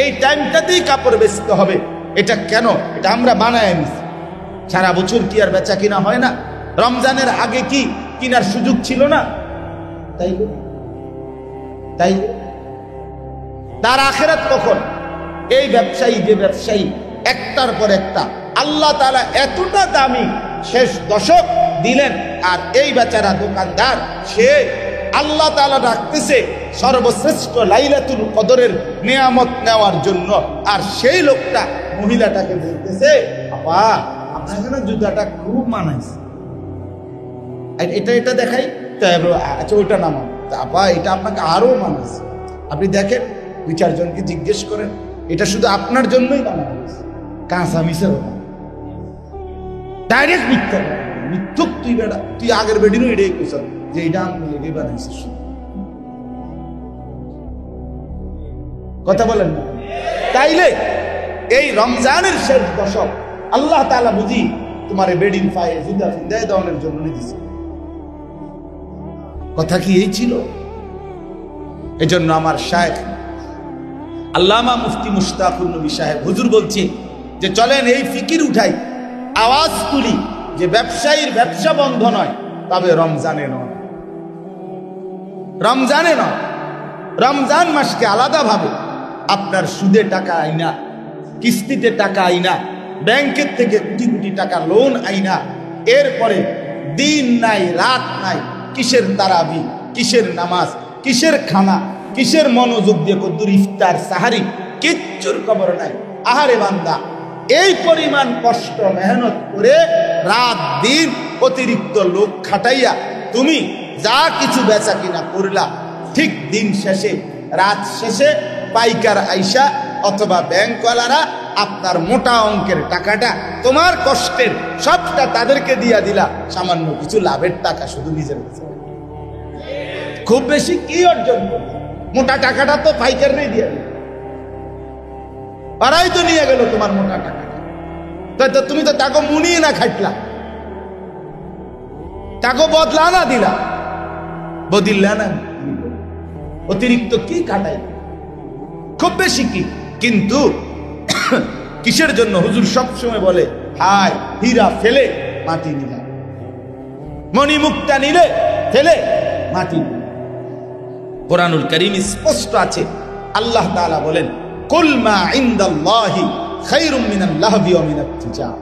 এই টাইমটাতেই কাপড় বেচতে হবে, এটা কেন? এটা আমরা বানায় নিছি। সারা বছর কি আর বেচা কিনা হয় না? রমজানের আগে কি কিনার সুযোগ ছিল না? তাই তাই তার আখিরাত কখন? এই ব্যবসায়ী, যে ব্যবসায়ী একটার পর একটা আল্লাহ তাআলা এতটা দামি শেষ দশক দিলেন, আর এই বেচারা দোকানদার সে আল্লাহ তাআলা রাখতেছে সর্বশ্রেষ্ঠ লাইলাতুল কদরের নিয়ামত নেওয়ার জন্য, আর সেই লোকটা মহিলাটাকে বলতেছে, আপা আপনার এখানে জুতাটা খুব মানাইছে, এটা দেখাই, আচ্ছা ওইটা নামান, আপা এটা আপনাকে আরো মানাইছে, আপনি দেখেন, দুই চারজনকে জিজ্ঞেস করেন, এটা শুধু আপনার জন্যই বানানো হয়েছে। কাঁচা মিশে ডাইরেক্ট মিথ্যা, মিথ্যুক তুই বেড়া, তুই আগের বেডিনও এটাই কইছ যে এটা আমি লেগে বানাইছিস, কথা বলেন না? তাইলে এই রমজানের শেষ দশক আল্লাহ তাআলা বুঝি তোমার বেডিন পায়ে জুতা ফিন্দায় দেওয়ানোর জন্য দিয়েছে। কথা কি এই ছিল? এজন্য আমার শায়েখ আল্লামা মুফতি মুশতাকুর নবী সাহেব হুজুর বলছে যে চলেন এই ফিকির উঠাই, আওয়াজ তুলি যে ব্যবসায়ীর ব্যবসা বন্ধ নয়, তবে রমজানে নয়, রমজানে নয়। রমজান মাসকে আলাদাভাবে আপনার সুদে টাকা আইনা, কিস্তিতে টাকা আইনা, ব্যাংকের থেকে কোটি কোটি টাকা লোন আইনা, এরপরে দিন নাই রাত নাই, কিসের তারাবি, কিসের নামাজ, কিসের খানা, কিসের মনোযোগ দিয়ে কদ্দুর ইফতার সাহারি, কিচ্ছুর খবর নাই। আহারে বান্দা, এই পরিমাণ কষ্ট মেহনত করে রাত দিন অতিরিক্ত লোক খাটাইয়া তুমি যা কিছু বেচা কিনা করলা, ঠিক দিন শেষে রাত শেষে পাইকার আইসা অথবা ব্যাংকওয়ালারা আপনার মোটা অঙ্কের টাকাটা তোমার কষ্টের সবটা তাদেরকে দিয়া দিলা, সামান্য কিছু লাভের টাকা শুধু নিজের কাছে। খুব বেশি কি অর্জন করবে? মোটা টাকাটা তো পাইকার নেই দিয়ে দিল, ওরাই তো নিয়ে গেল তোমার মোটা টাকাটা, তাই তো তুমি তো তাকে মুনিয়ে না খাটলা, তাকে বদলা না দিলা, বদিল্লা না, অতিরিক্ত কি কাটাই, খুব বেশি কি? কিন্তু কিসের জন্য? হুজুর সবসময় বলে, হায় হীরা ফেলে মাটি নিলা, মণিমুক্তা নিলে ফেলে মাটি। কোরআনুল কারীম স্পষ্ট আছে, আল্লাহ তাআলা বলেন, কুল মা ইনদাল্লাহি খায়রুম মিনাল লাহবি ওয়া মিনাত তিজারা।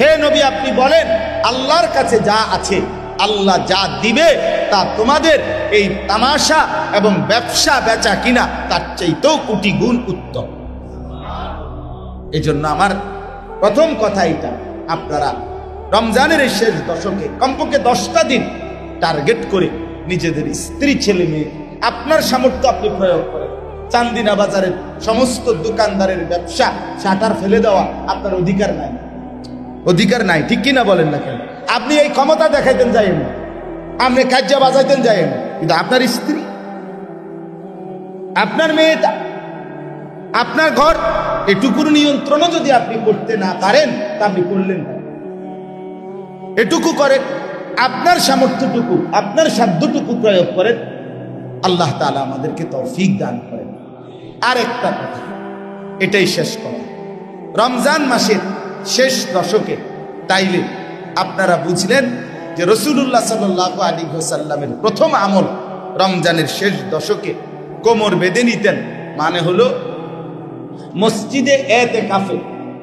হে নবী আপনি বলেন, আল্লাহর কাছে যা আছে, আল্লাহ যা দিবে তা তোমাদের এই তামাশা এবং ব্যবসা বেচা কিনা তার চাইতেও কোটি গুণ উত্তম। এই জন্য আমার প্রথম কথা এটা, আপনারা রমজানের এই শেষ দশকে কমপক্ষে 10টা দিন টার্গেট করে নিজেদের স্ত্রী ছেলে মেয়ে, আপনার সামর্থ্য আপনি প্রয়োগ করেন। চান্দিনা বাজারের সমস্ত দোকানদারের ব্যবসা শাটার ফেলে দেওয়া আপনার অধিকার নাই, অধিকার নাই, ঠিক কিনা বলেন না কেন? আপনি এই ক্ষমতা দেখাইতেন যাইেন না, আপনি কাজ্জা বাজাইতেন যাইেন না, কিন্তু আপনার স্ত্রী, আপনার মেয়েটা, আপনার ঘর, এটুকুর নিয়ন্ত্রণও যদি আপনি করতে না পারেন তা আপনি করলেন না। এটুকু করেন, আপনার সামর্থ্যটুকু, আপনার সাধ্যটুকু প্রয়োগ করেন, আল্লাহ তাআলা আমাদেরকে তৌফিক দান করেন। আর একটা কথা, এটাই শেষ কথা, রমজান মাসের শেষ দশকে তাইলে আপনারা বুঝলেন যে রাসূলুল্লাহ সাল্লাল্লাহু আলাইহি ওয়াসাল্লামের প্রথম আমল রমজানের শেষ দশকে কোমর বেঁধে নিতেন, মানে হলো মসজিদে ইতিকাফে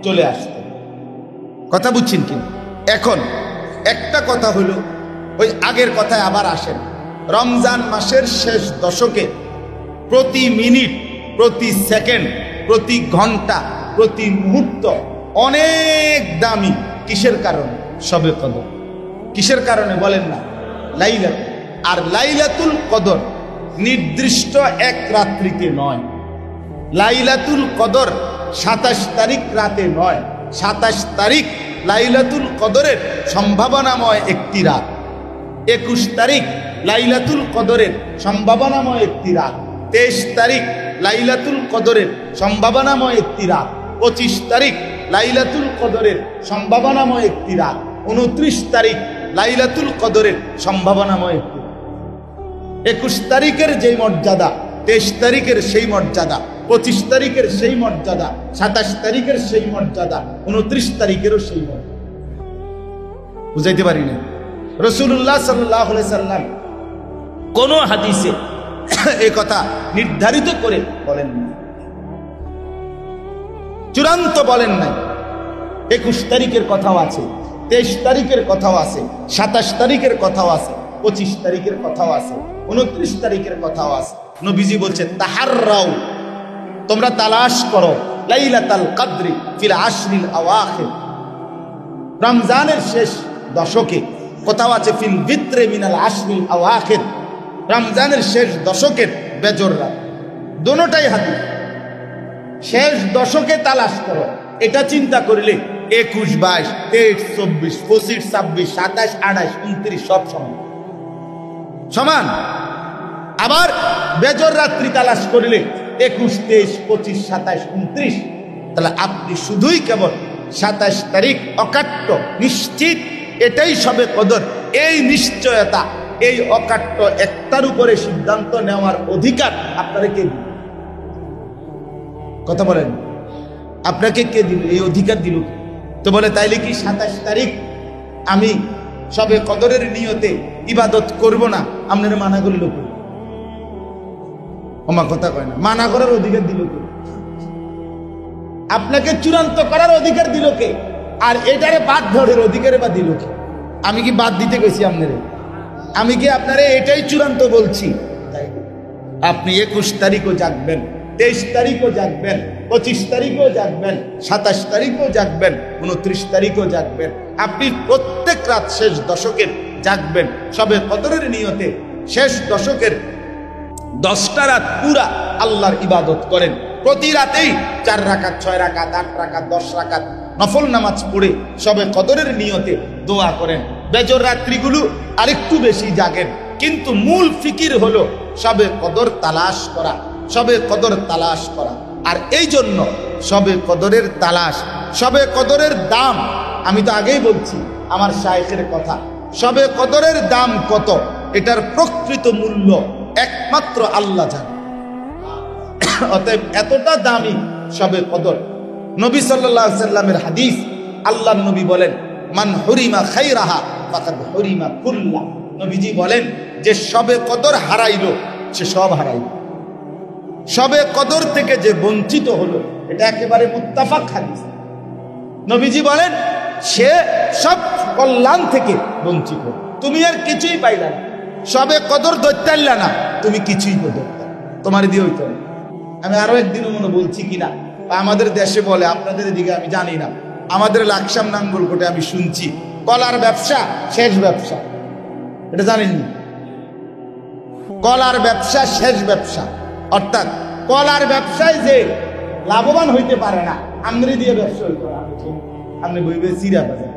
চলে আসতেন। কথা বুঝছেন কি? এখন একটা কথা হলো, ওই আগের কথায় আবার আসেন, রমজান মাসের শেষ দশকে প্রতি মিনিট, প্রতি সেকেন্ড, প্রতি ঘন্টা, প্রতি মুহূর্ত অনেক দামি। কিসের কারণে? শবে কদর। কিসের কারণে বলেন না? লাইলাতুল। আর লাইলাতুল কদর নির্দিষ্ট এক রাত্রিতে নয়। লাইলাতুল কদর 27 তারিখ রাতে নয়, 27 তারিখ লাইলাতুল কদরের সম্ভাবনাময় একটি রাত। 21 তারিখ লাইলাতুল কদরের সম্ভাবনাময় একটি রাত। 23 তারিখ লাইলাতুল কদরের সম্ভাবনাময় একটি রাত। 25 তারিখ লাইলাতুল কদরের সম্ভাবনাময় একটি রাত। 29 তারিখ লাইলাতুল কদরের সম্ভাবনাময় একটি রাত। 21 তারিখের যেই মর্যাদা, 23 তারিখের সেই মর্যাদা, 25 তারিখের সেই মর্যাদা, 27 তারিখের সেই মর্যাদা, 29 তারিখেরও সেই মর্যাদা। বুঝাইতে পারি না? রাসূলুল্লাহ সাল্লাল্লাহু আলাইহি সাল্লাম কোন হাদিসে এই কথা নির্ধারিত করে বলেন না, চূড়ান্ত বলেন নাই। 21 তারিখের কথাও আছে, 23 তারিখের কথাও আছে, 27 তারিখের কথাও আছে, 25 তারিখের কথাও আছে, 29 তারিখের কথাও আছে। নবীজি বলছে তাহাররাউ, তোমরা তালাশ করো লাইলাতুল কদরি ফিল আশরিল আওয়াখির, রমজানের শেষ দশকে। কোথাও আছে ফিল ভিতরে মিনাল আশরিল আওয়াখির, রমজানের শেষ দশকের বেজর রাত। দোনোটাই হাদিস। শেষ দশকে তালাশ করো, এটা চিন্তা করলে 21, 22, 23, 24, 25, 26, 27, 28, 29 সব সমান। আবার বেজর রাত্রি তালাশ করলে 21, 23, 25, 27, 29। তাহলে আপনি শুধুই কেবল 27 তারিখ অকাট্য নিশ্চিত, এটাই সবে কদর। এই নিশ্চয়তা, এই অকাট্য একটার উপরে সিদ্ধান্ত নেওয়ার অধিকার আপনাকে কে দিল? কথা বলেন, আপনাকে কে দিল? এই অধিকার দিল কে? তো বলে তাইলে কি 27 তারিখ আমি সবে কদরের নিয়তে ইবাদত করব না? আপনার মানা করিল কে? আমার কথা কয় না, মানা করার অধিকার দিল কে? আপনাকে চূড়ান্ত করার অধিকার দিল কে? আর এটারে বাদ ধরার অধিকারে বা দিল কে? আমি কি বাদ দিতে গেছি আপনারে? আমি কি আপনারে এটাই চূড়ান্ত বলছি? আপনি 21 তারিখও জাগবেন, 23 তারিখও জাগবেন, 25 তারিখও জাগবেন, 27 তারিখও জাগবেন, 29 তারিখও জাগবেন। আপনি প্রত্যেক রাত শেষ দশকের জাগবেন সবে কদরের নিয়তে। শেষ দশকের 10টা রাত পুরা আল্লাহর ইবাদত করেন। প্রতি রাতেই 4 রাকাত, 6 রাকাত, 8 রাকাত, 10 রাকাত নফল নামাজ পড়ে সবে কদরের নিয়তে দোয়া করেন। বেজর রাত্রিগুলো আরেকটু বেশি জাগেন, কিন্তু মূল ফিকির হলো সবে কদর তালাশ করা, সবে কদর তালাশ করা। আর এই জন্য সবে কদরের তালাশ, সবে কদরের দাম, আমি তো আগেই বলছি আমার শায়েখের কথা, সবে কদরের দাম কত, এটার প্রকৃত মূল্য একমাত্র আল্লাহ জানে। অতএব এতটা দামি সবে কদর। নবী সাল্লাল্লাহু আলাইহি সাল্লামের হাদিস, আল্লাহর নবী বলেন মান হুরিমা খাইরাহা ফাকাদ হুরিমা কুল্লা। নবীজি বলেন যে সবে কদর হারাইলো সে সব হারাইলো। সবে কদর থেকে যে বঞ্চিত হলো, এটা একেবারে মুত্তাফাক হাদিস। নবীজি বলেন সে সব কল্যাণ থেকে বঞ্চিত। তুমি আর কিছুই পাইলা না, সবে কদর ধরতে না, তুমি কিছুই ধরতে, তোমার দিয়ে হইতো না। আমি আরো একদিনও মনে বলছি কিনা, আমাদের দেশে বলে, আপনাদের দিকে আমি জানি না, আমাদের লাকসাম নাঙ্গলকোটে আমি শুনছি কলার ব্যবসা শেষ ব্যবসা। এটা জানেননি? কলার ব্যবসা শেষ ব্যবসা, অর্থাৎ কলার ব্যবসায় যে লাভবান হইতে পারে না, আমরি দিয়ে ব্যবসা হইতে পারে। আপনি বইবে চিরা বাজার,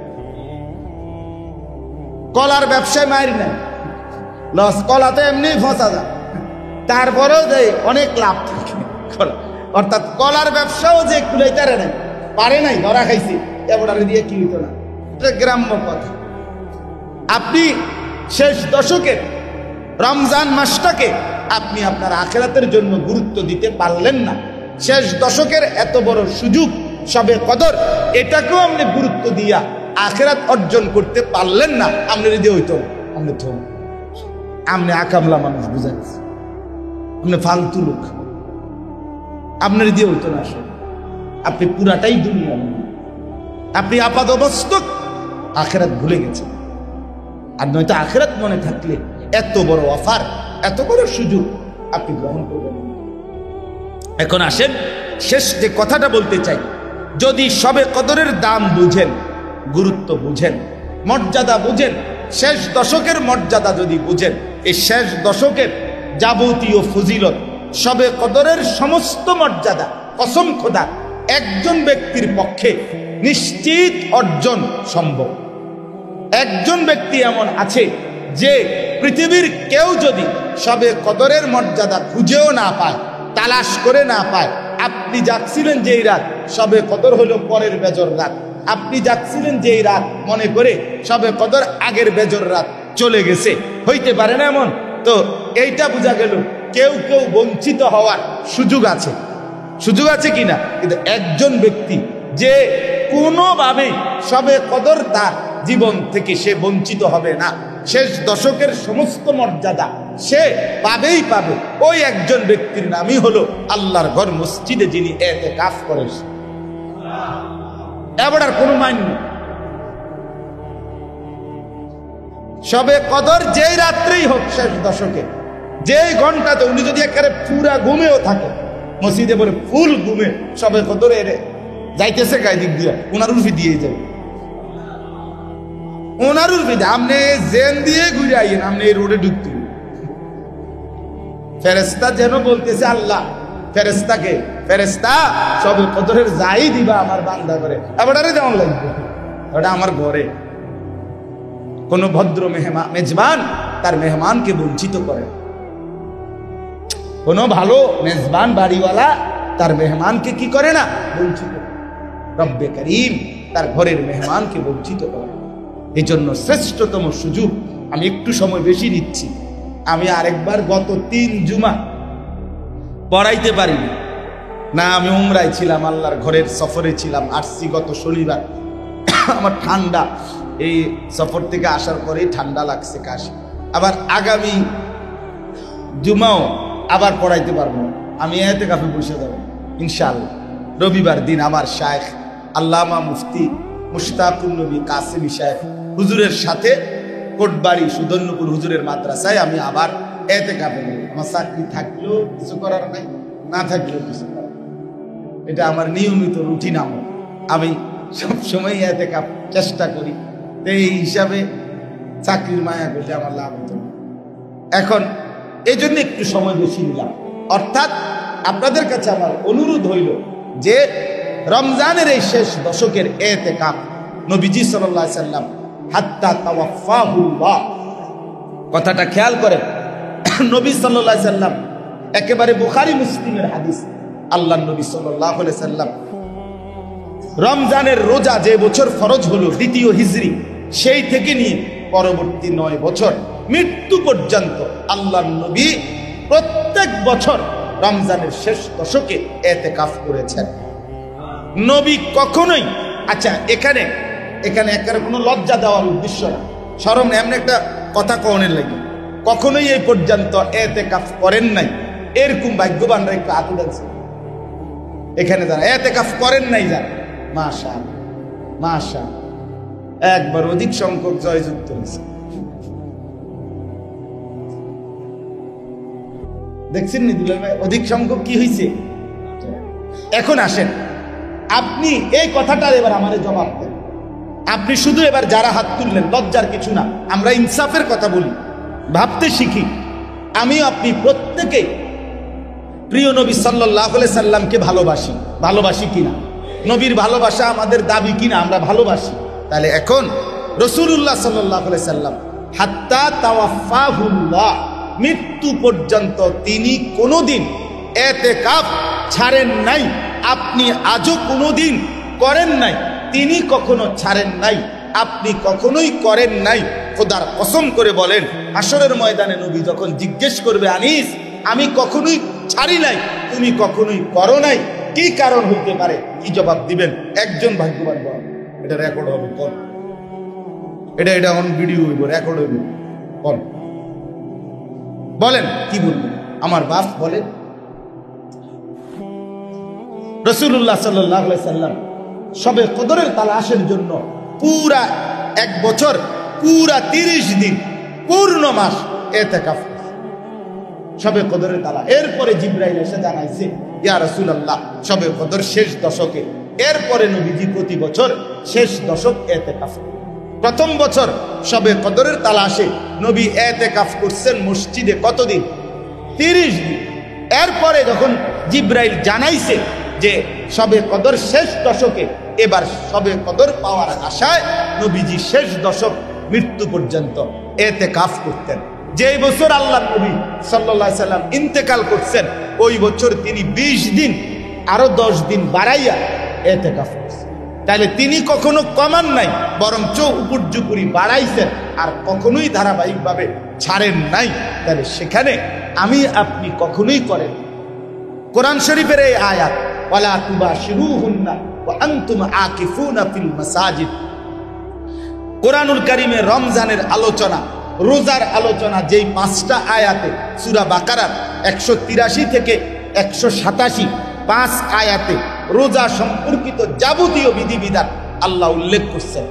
কলার ব্যবসায় মারি নাই লস, কলাতে এমনি ফসা যায়, তারপরেও যে অনেক লাভ থাকে। অর্থাৎ কলার ব্যবসাও যে কুলাইতে পারে নাই, ধরা খাইছে, এবারে দিয়ে কি হইতো না। এটা গ্রাম্য কথা। আপনি শেষ দশকের রমজান মাসটাকে আপনি আপনার আখিরাতের জন্য গুরুত্ব দিতে পারলেন না। শেষ দশকের এত বড় সুযোগ সবে কদর, এটাকেও আপনি গুরুত্ব দিয়া আখিরাত অর্জন করতে পারলেন না। আপনি দিয়ে হইতো আপনি তো আপনি আকামলা মানুষ, বুঝাইছে আপনি ফালতু লোক, আপনার দিয়ে হইতো না। আপনি পুরাটাই দুনিয়া, আপনি আপাতমস্তক আখিরাত ভুলে গেছেন। আর নয়তো আখিরাত মনে থাকলে এত বড় অফার, এত বড় সুযোগ আপনি গ্রহণ করবেন। এখন আসেন, শেষ যে কথাটা বলতে চাই, যদি সবে কদরের দাম বুঝেন, গুরুত্ব বুঝেন, মর্যাদা বুঝেন, শেষ দশকের মর্যাদা যদি বুঝেন, এই শেষ দশকের যাবতীয় ফজিলত, শবে কদরের সমস্ত মর্যাদা কসম খোদা একজন ব্যক্তির পক্ষে নিশ্চিত অর্জন সম্ভব। একজন ব্যক্তি এমন আছে যে পৃথিবীর কেউ যদি শবে কদরের মর্যাদা খুঁজেও না পায়, তালাশ করে না পায়, আপনি যাচ্ছিলেন যেই রাত শবে কদর হলো পরের বেজর রাত, আপনি যাচ্ছিলেন যেই রাত মনে করে শবে কদর আগের বেজর রাত চলে গেছে, হইতে পারে না এমন? তো এইটা বোঝা গেল কেউ কেউ বঞ্চিত হওয়ার সুযোগ আছে, সুযোগ আছে কিনা। কিন্তু একজন ব্যক্তি যে কোনোভাবে শবে কদর তার জীবন থেকে সে বঞ্চিত হবে না, শেষ দশকের সমস্ত মর্যাদা সে পাবেই পাবে, ওই একজন ব্যক্তির নামই হলো আল্লাহর ঘর মসজিদে যিনি ইতিকাফ করেন। এবার আর কোনো মাইন নেই। শবে কদর যেই রাত্রেই হোক শেষ দশকে, যেই ঘন্টাতে উনি যদি একেবারে পুরা ঘুমেও থাকে, মসজিদে বলে ফুল ঘুমে শবে কদর এরে যাইতেছে গায়ে দিক দিয়ে, ওনার উর্ফি দিয়ে যাবে, ওনার উর্ফি আপনি জেন দিয়ে ঘুরে আইয়েন, আপনি এই রোডে ঢুকতে। ফেরেস্তা যেন বলতেছে আল্লাহ ফেরেস্তাকে, ফেরেস্তা শবে কদরের যাই দিবা আমার বান্দা করে, এবারে যেমন লাগবে ওটা আমার ঘরে। কোন ভদ্র মেজবান তার মেহমানকে বঞ্চিত করে, কোন ভালো মেজবান বাড়িওয়ালা তার মেহমানকে কি করে না, বঞ্চিত। রব্বে করিম তার ঘরের মেহমানকে বঞ্চিত করে। এই জন্য শ্রেষ্ঠতম সুযোগ, আমি একটু সময় বেশি নিচ্ছি, আমি আরেকবার গত 3 জুমা পড়াইতে পারিনি না, আমি উমরায় ছিলাম, আল্লাহর ঘরের সফরে ছিলাম, আসছি গত শনিবার। আমার ঠান্ডা, এই সফর থেকে আসার পরেই ঠান্ডা লাগছে, কাশি। আবার আগামী জুমাও আবার পড়াইতে পারবো, আমি ইতিকাফে বসে যাব ইনশাআল্লাহ। রবিবার দিন আমার শায়েখ আল্লামা মুফতি মুশতাকুন নবী কাসেমি শায়েখ হুজুরের সাথে কোটবাড়ি সুদর্ণপুর হুজুরের মাদ্রাসায় আমি আবার ইতিকাফে যাব। আমার চাকরি থাকলেও কিছু করার নাই, না থাকলেও কিছু করার, এটা আমার নিয়মিত রুটিন আমল। আমি সবসময় ইতিকাফ চেষ্টা করি, এই হিসাবে চাকরির মায়া করলে আমার লাভ হতো না। এখন এই জন্য একটু সময় বেশি নিলাম। অর্থাৎ আপনাদের কাছে আমার অনুরোধ হইল যে রমজানের এই শেষ দশকের ইতিকাফ নবীজি সাল্লাল্লাহু আলাইহি সাল্লাম হাত্তা তাওয়াফাহুল্লাহ, কথাটা খেয়াল করেন, নবী সাল্লাল্লাহু আলাইহি সাল্লাম একেবারে বুখারী মুসলিমের হাদিস, আল্লাহর নবী সাল্লাল্লাহু আলাইহি সাল্লাম রমজানের রোজা যে বছর ফরজ হলো 2য় হিজরি, সেই থেকে নিয়ে পরবর্তী 9 বছর মৃত্যু পর্যন্ত আল্লাহর নবী প্রত্যেক বছর রমজানের শেষ দশকে ইতিকাফ করেছেন। নবী কখনোই, আচ্ছা এখানে একেবারে কোনো লজ্জা দেওয়ার উদ্দেশ্য না, শরম এমন একটা কথা কওনের লাগে, কখনোই এই পর্যন্ত ইতিকাফ করেন নাই এরকম ভাগ্যবানরা একটু হাত উঠাচ্ছে এখানে, যারা ইতিকাফ করেন নাই যারা, মাশাআল্লাহ মাশাআল্লাহ, একবার অধিক সংখ্যক জয়যুক্ত হয়েছে। দেখছেন নি দুলাল ভাই, অধিক সংখ্যক কি হয়েছে? এখন আসেন, আপনি এই কথাটার এবার আমারে জবাব দেন। আপনি শুধু এবার যারা হাত তুললেন, লজ্জার কিছু না, আমরা ইনসাফের কথা বলি, ভাবতে শিখি। আমি আপনি প্রত্যেকেই প্রিয় নবী সাল্লাল্লাহু আলাইহি সাল্লামকে ভালোবাসি, ভালোবাসি কিনা? নবীর ভালোবাসা আমাদের দাবি কিনা আমরা ভালোবাসি? তাহলে এখন রাসূলুল্লাহ সাল্লাল্লাহু আলাইহি সাল্লাম হাত্তা তাওয়াফাহুল্লাহ, মৃত্যু পর্যন্ত তিনি কোনোদিন ইতিকাফ ছাড়েন নাই, আপনি আজও কোনোদিন করেন নাই, তিনি কখনো ছাড়েন নাই, আপনি কখনোই করেন নাই। খোদার কসম করে বলেন, হাসরের ময়দানে নবী যখন জিজ্ঞেস করবে, আনিস আমি কখনোই ছাড়ি নাই, তুমি কখনোই করো নাই, কি কারণ হইতে পারে? কি জবাব দিবেন? একজন ভাগ্যবান বল, এটা রেকর্ড হবে, কোন এটা অন ভিডিও হইব, রেকর্ড হইব, কোন বলেন, কি বলবেন? আমার বাপ বলেন, রাসূলুল্লাহ সাল্লাল্লাহু আলাইহি সাল্লাম শবে কদরের তালাশের জন্য পুরা 1 বছর, পুরা 30 দিন, পূর্ণ মাস ইতিকাফ শবে কদরের তালা। এরপরে জিবরাইল এসে জানাইছে, ইয়া রাসূলুল্লাহ শবে কদর শেষ দশকে। এরপরে নবীজি প্রতি বছর শেষ দশক ইতিকাফ। প্রথম বছর শবে কদরের তালাশে নবী ইতিকাফ করছেন মসজিদে কতদিন? 30 দিন। এরপরে যখন জিব্রাইল জানাইছে যে শবে কদর শেষ দশকে, এবার শবে কদর পাওয়ার আশায় নবীজি শেষ দশক মৃত্যু পর্যন্ত এতেকাফ করতেন। যেই বছর আল্লাহ নবী সাল্লাল্লাহু আলাইহি সাল্লাম ইন্তেকাল করছেন, ওই বছর তিনি 20 দিন আরো 10 দিন বাড়াইয়া এতেকাফ করছেন। তাহলে তিনি কখনো কমান নাই, বরঞ্চ উপর্যুপুরি বাড়াইছেন, আর কখনোই ধারাবাহিকভাবে ছাড়েন নাই। তাহলে সেখানে আমি আপনি কখনোই করেন। কোরআন শরীফের এই আয়াত, ওয়ালা তুবাশিরুহুন্না ওয়া আনতুম আকিফুনা ফিল মাসাজিদ, কোরআনুল কারীমে রমজানের আলোচনা, রোজার আলোচনা, যেই 5টা আয়াতে সূরা বাকারার 183 থেকে 187 5 আয়াতে রোজা সম্পর্কিত যাবতীয় বিধিবিধান আল্লাহ উল্লেখ করছেন।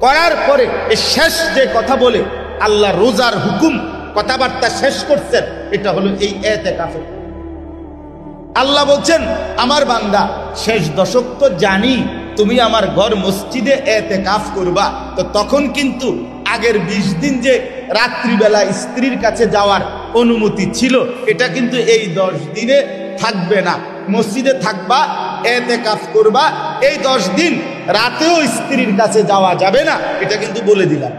করার পরে এই শেষ যে কথা বলে আল্লাহ রোজার হুকুম কথাবার্তা শেষ করছেন, এটা হলো এই এতেকাফের। আল্লাহ বলছেন, আমার বান্দা শেষ দশক তো জানি তুমি আমার ঘর মসজিদে এতেকাফ করবা, তো তখন কিন্তু আগের 20 দিন যে রাত্রিবেলা স্ত্রীর কাছে যাওয়ার অনুমতি ছিল, এটা কিন্তু এই 10 দিনে থাকবে না। মসজিদে থাকবা, এতেকাফ করবা, এই 10 দিন রাতেও স্ত্রীর কাছে যাওয়া যাবে না, এটা কিন্তু বলে দিলাম।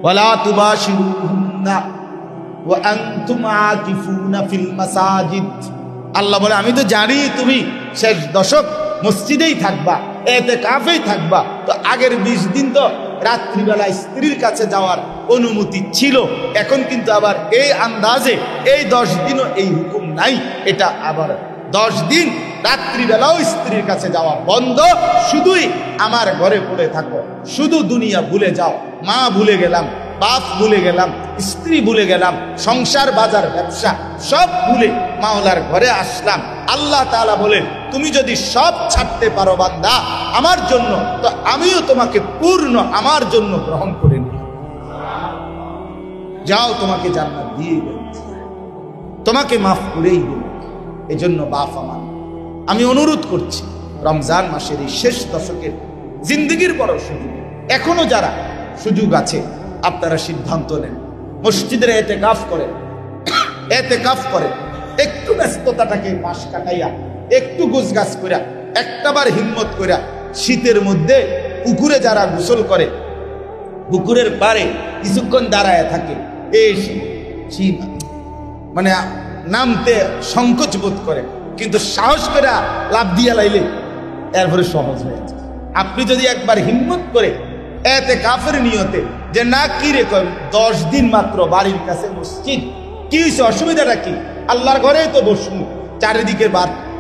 ওয়ালা তুবাশিরুহুন্না ওয়া আনতুম আকিফুনা ফিল মাসাজিদ, আল্লাহ বলে আমি তো জানি তুমি শেষ দশক মসজিদেই থাকবা, এতেকাফেই থাকবা, তো আগের 20 দিন তো রাত্রিবেলা স্ত্রীর কাছে যাওয়ার অনুমতি ছিল, এখন কিন্তু আবার এই আন্দাজে এই 10 দিনও এই হুকুম নাই, এটা আবার 10 দিন রাত্রিবেলাও স্ত্রীর কাছে যাওয়া বন্ধ, শুধুই আমার ঘরে পড়ে থাকো, শুধু দুনিয়া ভুলে যাও, মা ভুলে গেলাম, বাপ ভুলে গেলাম, স্ত্রী ভুলে গেলাম, সংসার বাজার ব্যবসা সব ভুলে মাওলার ঘরে আসলাম। আল্লাহ তাআলা বলেন, তুমি যদি সব ছাড়তে পারো বান্দা আমার জন্য, তো আমিও তোমাকে পূর্ণ আমার জন্য গ্রহণ করে নিই। যাও, তোমাকে জান্নাত দিয়ে দেব, তোমাকে মাফ করেই দেব। এজন্য বাপ আমার, আমি অনুরোধ করছি, রমজান মাসের এই শেষ দশকের জিন্দগির বড় সুযোগ, এখনো যারা সুযোগ আছে আপনারা সিদ্ধান্ত নেন, মসজিদের এতেকাফ করেন, এতেকাফ করেন, একটু ব্যস্ততাটাকে পাশ কাটাইয়া, একটু গোছগাছ কইরা, একটাবার হিম্মত কইরা, শীতের মধ্যে পুকুরে যারা গোসল করে, পুকুরের পাড়ে কিছুক্ষণ দাঁড়ায় থাকে, এই মানে নামতে সংকোচ বোধ করে, কিন্তু সাহস করে লাভ দিয়া লাইলে এরপরে সহজ হয়ে যায়। আপনি যদি একবার হিম্মত করে এতেকাফের নিয়তে, যে না কি রে 10 দিন মাত্র বাড়ির কাছে মসজিদ, কি হয়েছে, অসুবিধাটা কি, আল্লাহর ঘরেই তো বসবো, চারিদিকে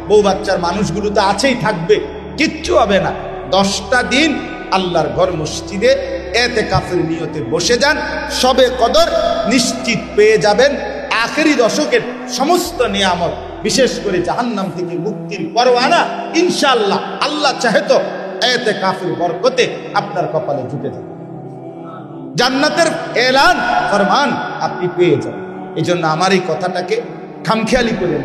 বউ বাচ্চার মানুষগুলো তো আছেই, থাকবে, কিচ্ছু হবে না, 10টা দিন আল্লাহর ঘর মসজিদে এতেকাফের নিয়তে বসে যান, শবে কদর নিশ্চিত পেয়ে যাবেন। আখেরি দশকের সমস্ত নিয়ামত, বিশেষ করে জাহান্নাম থেকে মুক্তির পরওয়ানা ইনশাআল্লাহ আল্লাহ চাহে তো এতেকাফের বরকতে আপনার কপালে জুটে যাবে, জান্নাতের এলান ফরমান আপনি পেয়ে যান। এই জন্য আমার এই কথাটাকে খামখেয়ালি করেন,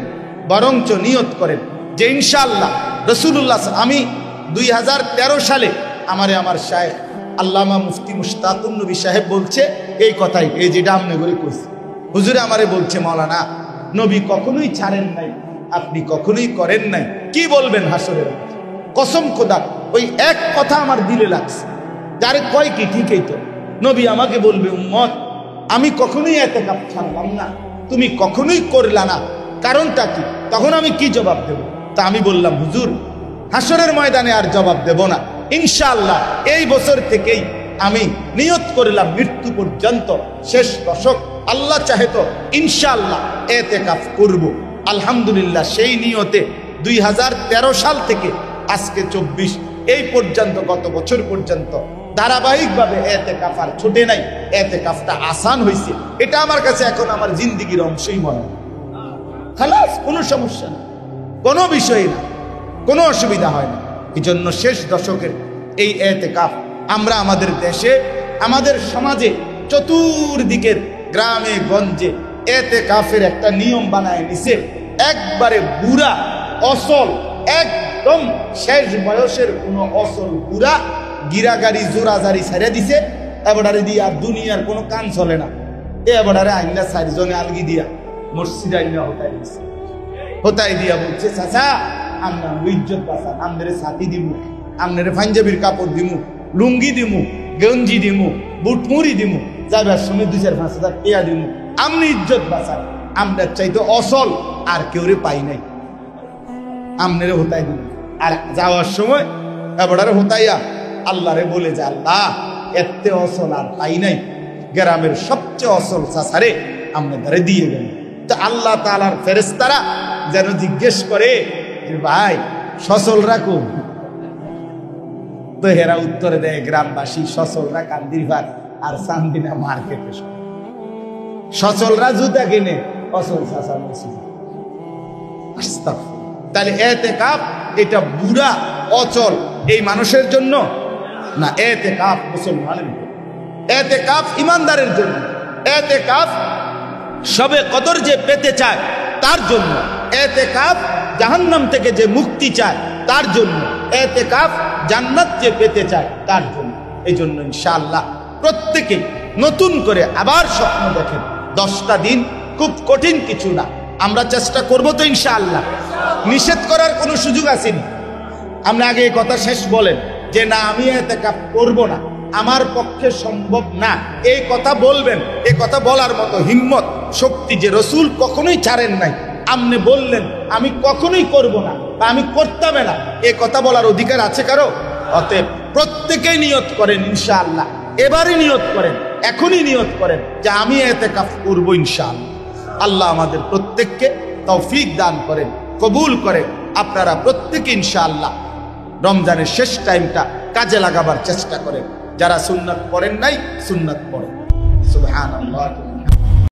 বরঞ্চ নিয়ত করেন যে ইনশাআল্লাহ রাসূলুল্লাহ, আমি 2013 সালে আমার শায়েখ আল্লামা মুফতি মুশতাকুন নবী সাহেব বলছে এই কথাই, এই যেটা আমনে করে কইছি, হুজুরে আমারে বলছে, মাওলানা নবী কখনোই ছাড়েন নাই, আপনি কখনোই করেন নাই, কি বলবেন হাসরের? কসম খোদা, ওই এক কথা আমার দিলে লাগছে, যারে কয় কি ঠিকই তো, নবী আমাকে বলবে, উম্মত আমি কখনোই এতেকাফ ছাড়লাম না, তুমি কখনোই করলা না, কারণটা কি? তখন আমি কি জবাব দেব? তা আমি বললাম, হুজুর হাসরের ময়দানে আর জবাব দেব না, ইনশাআল্লাহ এই বছর থেকেই আমি নিয়ত করলাম মৃত্যু পর্যন্ত শেষ দশক আল্লাহ চাহে তো ইনশাআল্লাহ এতেকাফ করব। আলহামদুলিল্লাহ সেই নিয়তে 2013 সাল থেকে আজকে 24 এই পর্যন্ত, গত বছর পর্যন্ত ধারাবাহিকভাবে এতেকাফ আর ছুটে নাই, এতেকাফটা আসান হয়েছে, এটা আমার কাছে এখন আমার জিন্দিগির অংশই মনে হয়। খালাস, কোনো সমস্যা না, কোনো বিষয় না, কোনো অসুবিধা হয় না। এই জন্য শেষ দশকের এই এতেকাফ আমরা আমাদের দেশে, আমাদের সমাজে, চতুর্দিকের গ্রামে গঞ্জে এতেকাফের একটা নিয়ম বানায় নিছে। একবারে বুড়া অসল, একদম শেষ বয়সের কোনো অসল বুড়া গিরাগাড়ি জোরাজারি ছেড়ে দিছে, এবারে দিয়ে আর দুনিয়ার কোনো কান চলে না, এবারে আইনা 4 জনে আলগি দিয়া মসজিদ আইনা হতাই দিছে। হতাই দিয়া বলছে, চাচা আমরা ইজ্জত বাঁচান, আমনের ছাতি দিমু, আমনের পাঞ্জাবির কাপড় দিমু, লুঙ্গি দিমু, গঞ্জি দিমু, বুটমুড়ি দিমু, যাবার সময় 2-4-5 হাজার টাকা দিমু, আমনি ইজ্জত বাঁচান। আমরা চাইতো অসল আর কেউরে পাই নাই, আমনের হতাই দিমু। আর যাওয়ার সময় এবারে হতাইয়া আল্লাহরে বলে যে, আল্লাহ এতে অসল আর পাই নাই, গ্রামের সবচেয়ে অসল চাচারে আপনাদের দিয়ে গেল। তো আল্লাহ তাআলার ফেরেশতারা যেন জিজ্ঞেস করে, ভাই সচল রাখুন। তো হেরা উত্তরে দেয়, গ্রামবাসী সচলরা কান্দিরভার আর চান্দিনা মার্কেটে, সচলরা জুতা কিনে, অচল চাচা মসজিদ। তাহলে ইতিকাফ এটা বুড়া অচল এই মানুষের জন্য না, ইতিকাফ মুসলমানের জন্য, ইতিকাফ ইমানদারের জন্য, ইতিকাফ সবে কদর যে পেতে চায় তার জন্য, ইতিকাফ জাহান্নাম থেকে যে মুক্তি চায় তার জন্য, ইতিকাফ জান্নাত যে পেতে চায় তার জন্য। এই জন্য ইনশাআল্লাহ প্রত্যেকে নতুন করে আবার স্বপ্ন দেখেন। 10টা দিন খুব কঠিন কিছু না, আমরা চেষ্টা করব তো ইনশাআল্লাহ। নিষেধ করার কোনো সুযোগ আসেনি। আপনি আগে এই কথা শেষ বলেন যে না আমি ইতিকাফ করব না, আমার পক্ষে সম্ভব না, এই কথা বলবেন। এই কথা বলার মতো হিম্মত শক্তি যে রাসূল কখনোই ছাড়েন নাই। আপনি বললেন আমি কখনোই করব না বা আমি করতাম না, এই কথা বলার অধিকার আছে কারো? অতএব প্রত্যেকেই নিয়ত করেন ইনশাআল্লাহ, এবারই নিয়ত করেন, এখনই নিয়ত করেন যে আমি ইতিকাফ করব ইনশাআল্লাহ। আল্লাহ আমাদের প্রত্যেককে তৌফিক দান করেন, কবুল করেন। আপনারা প্রত্যেকে ইনশাআল্লাহ রমজানের শেষ টাইমটা কাজে লাগাবার চেষ্টা করেন। যারা সুন্নাত পড়েন নাই সুন্নাত পড়েন। সুবহানাল্লাহ।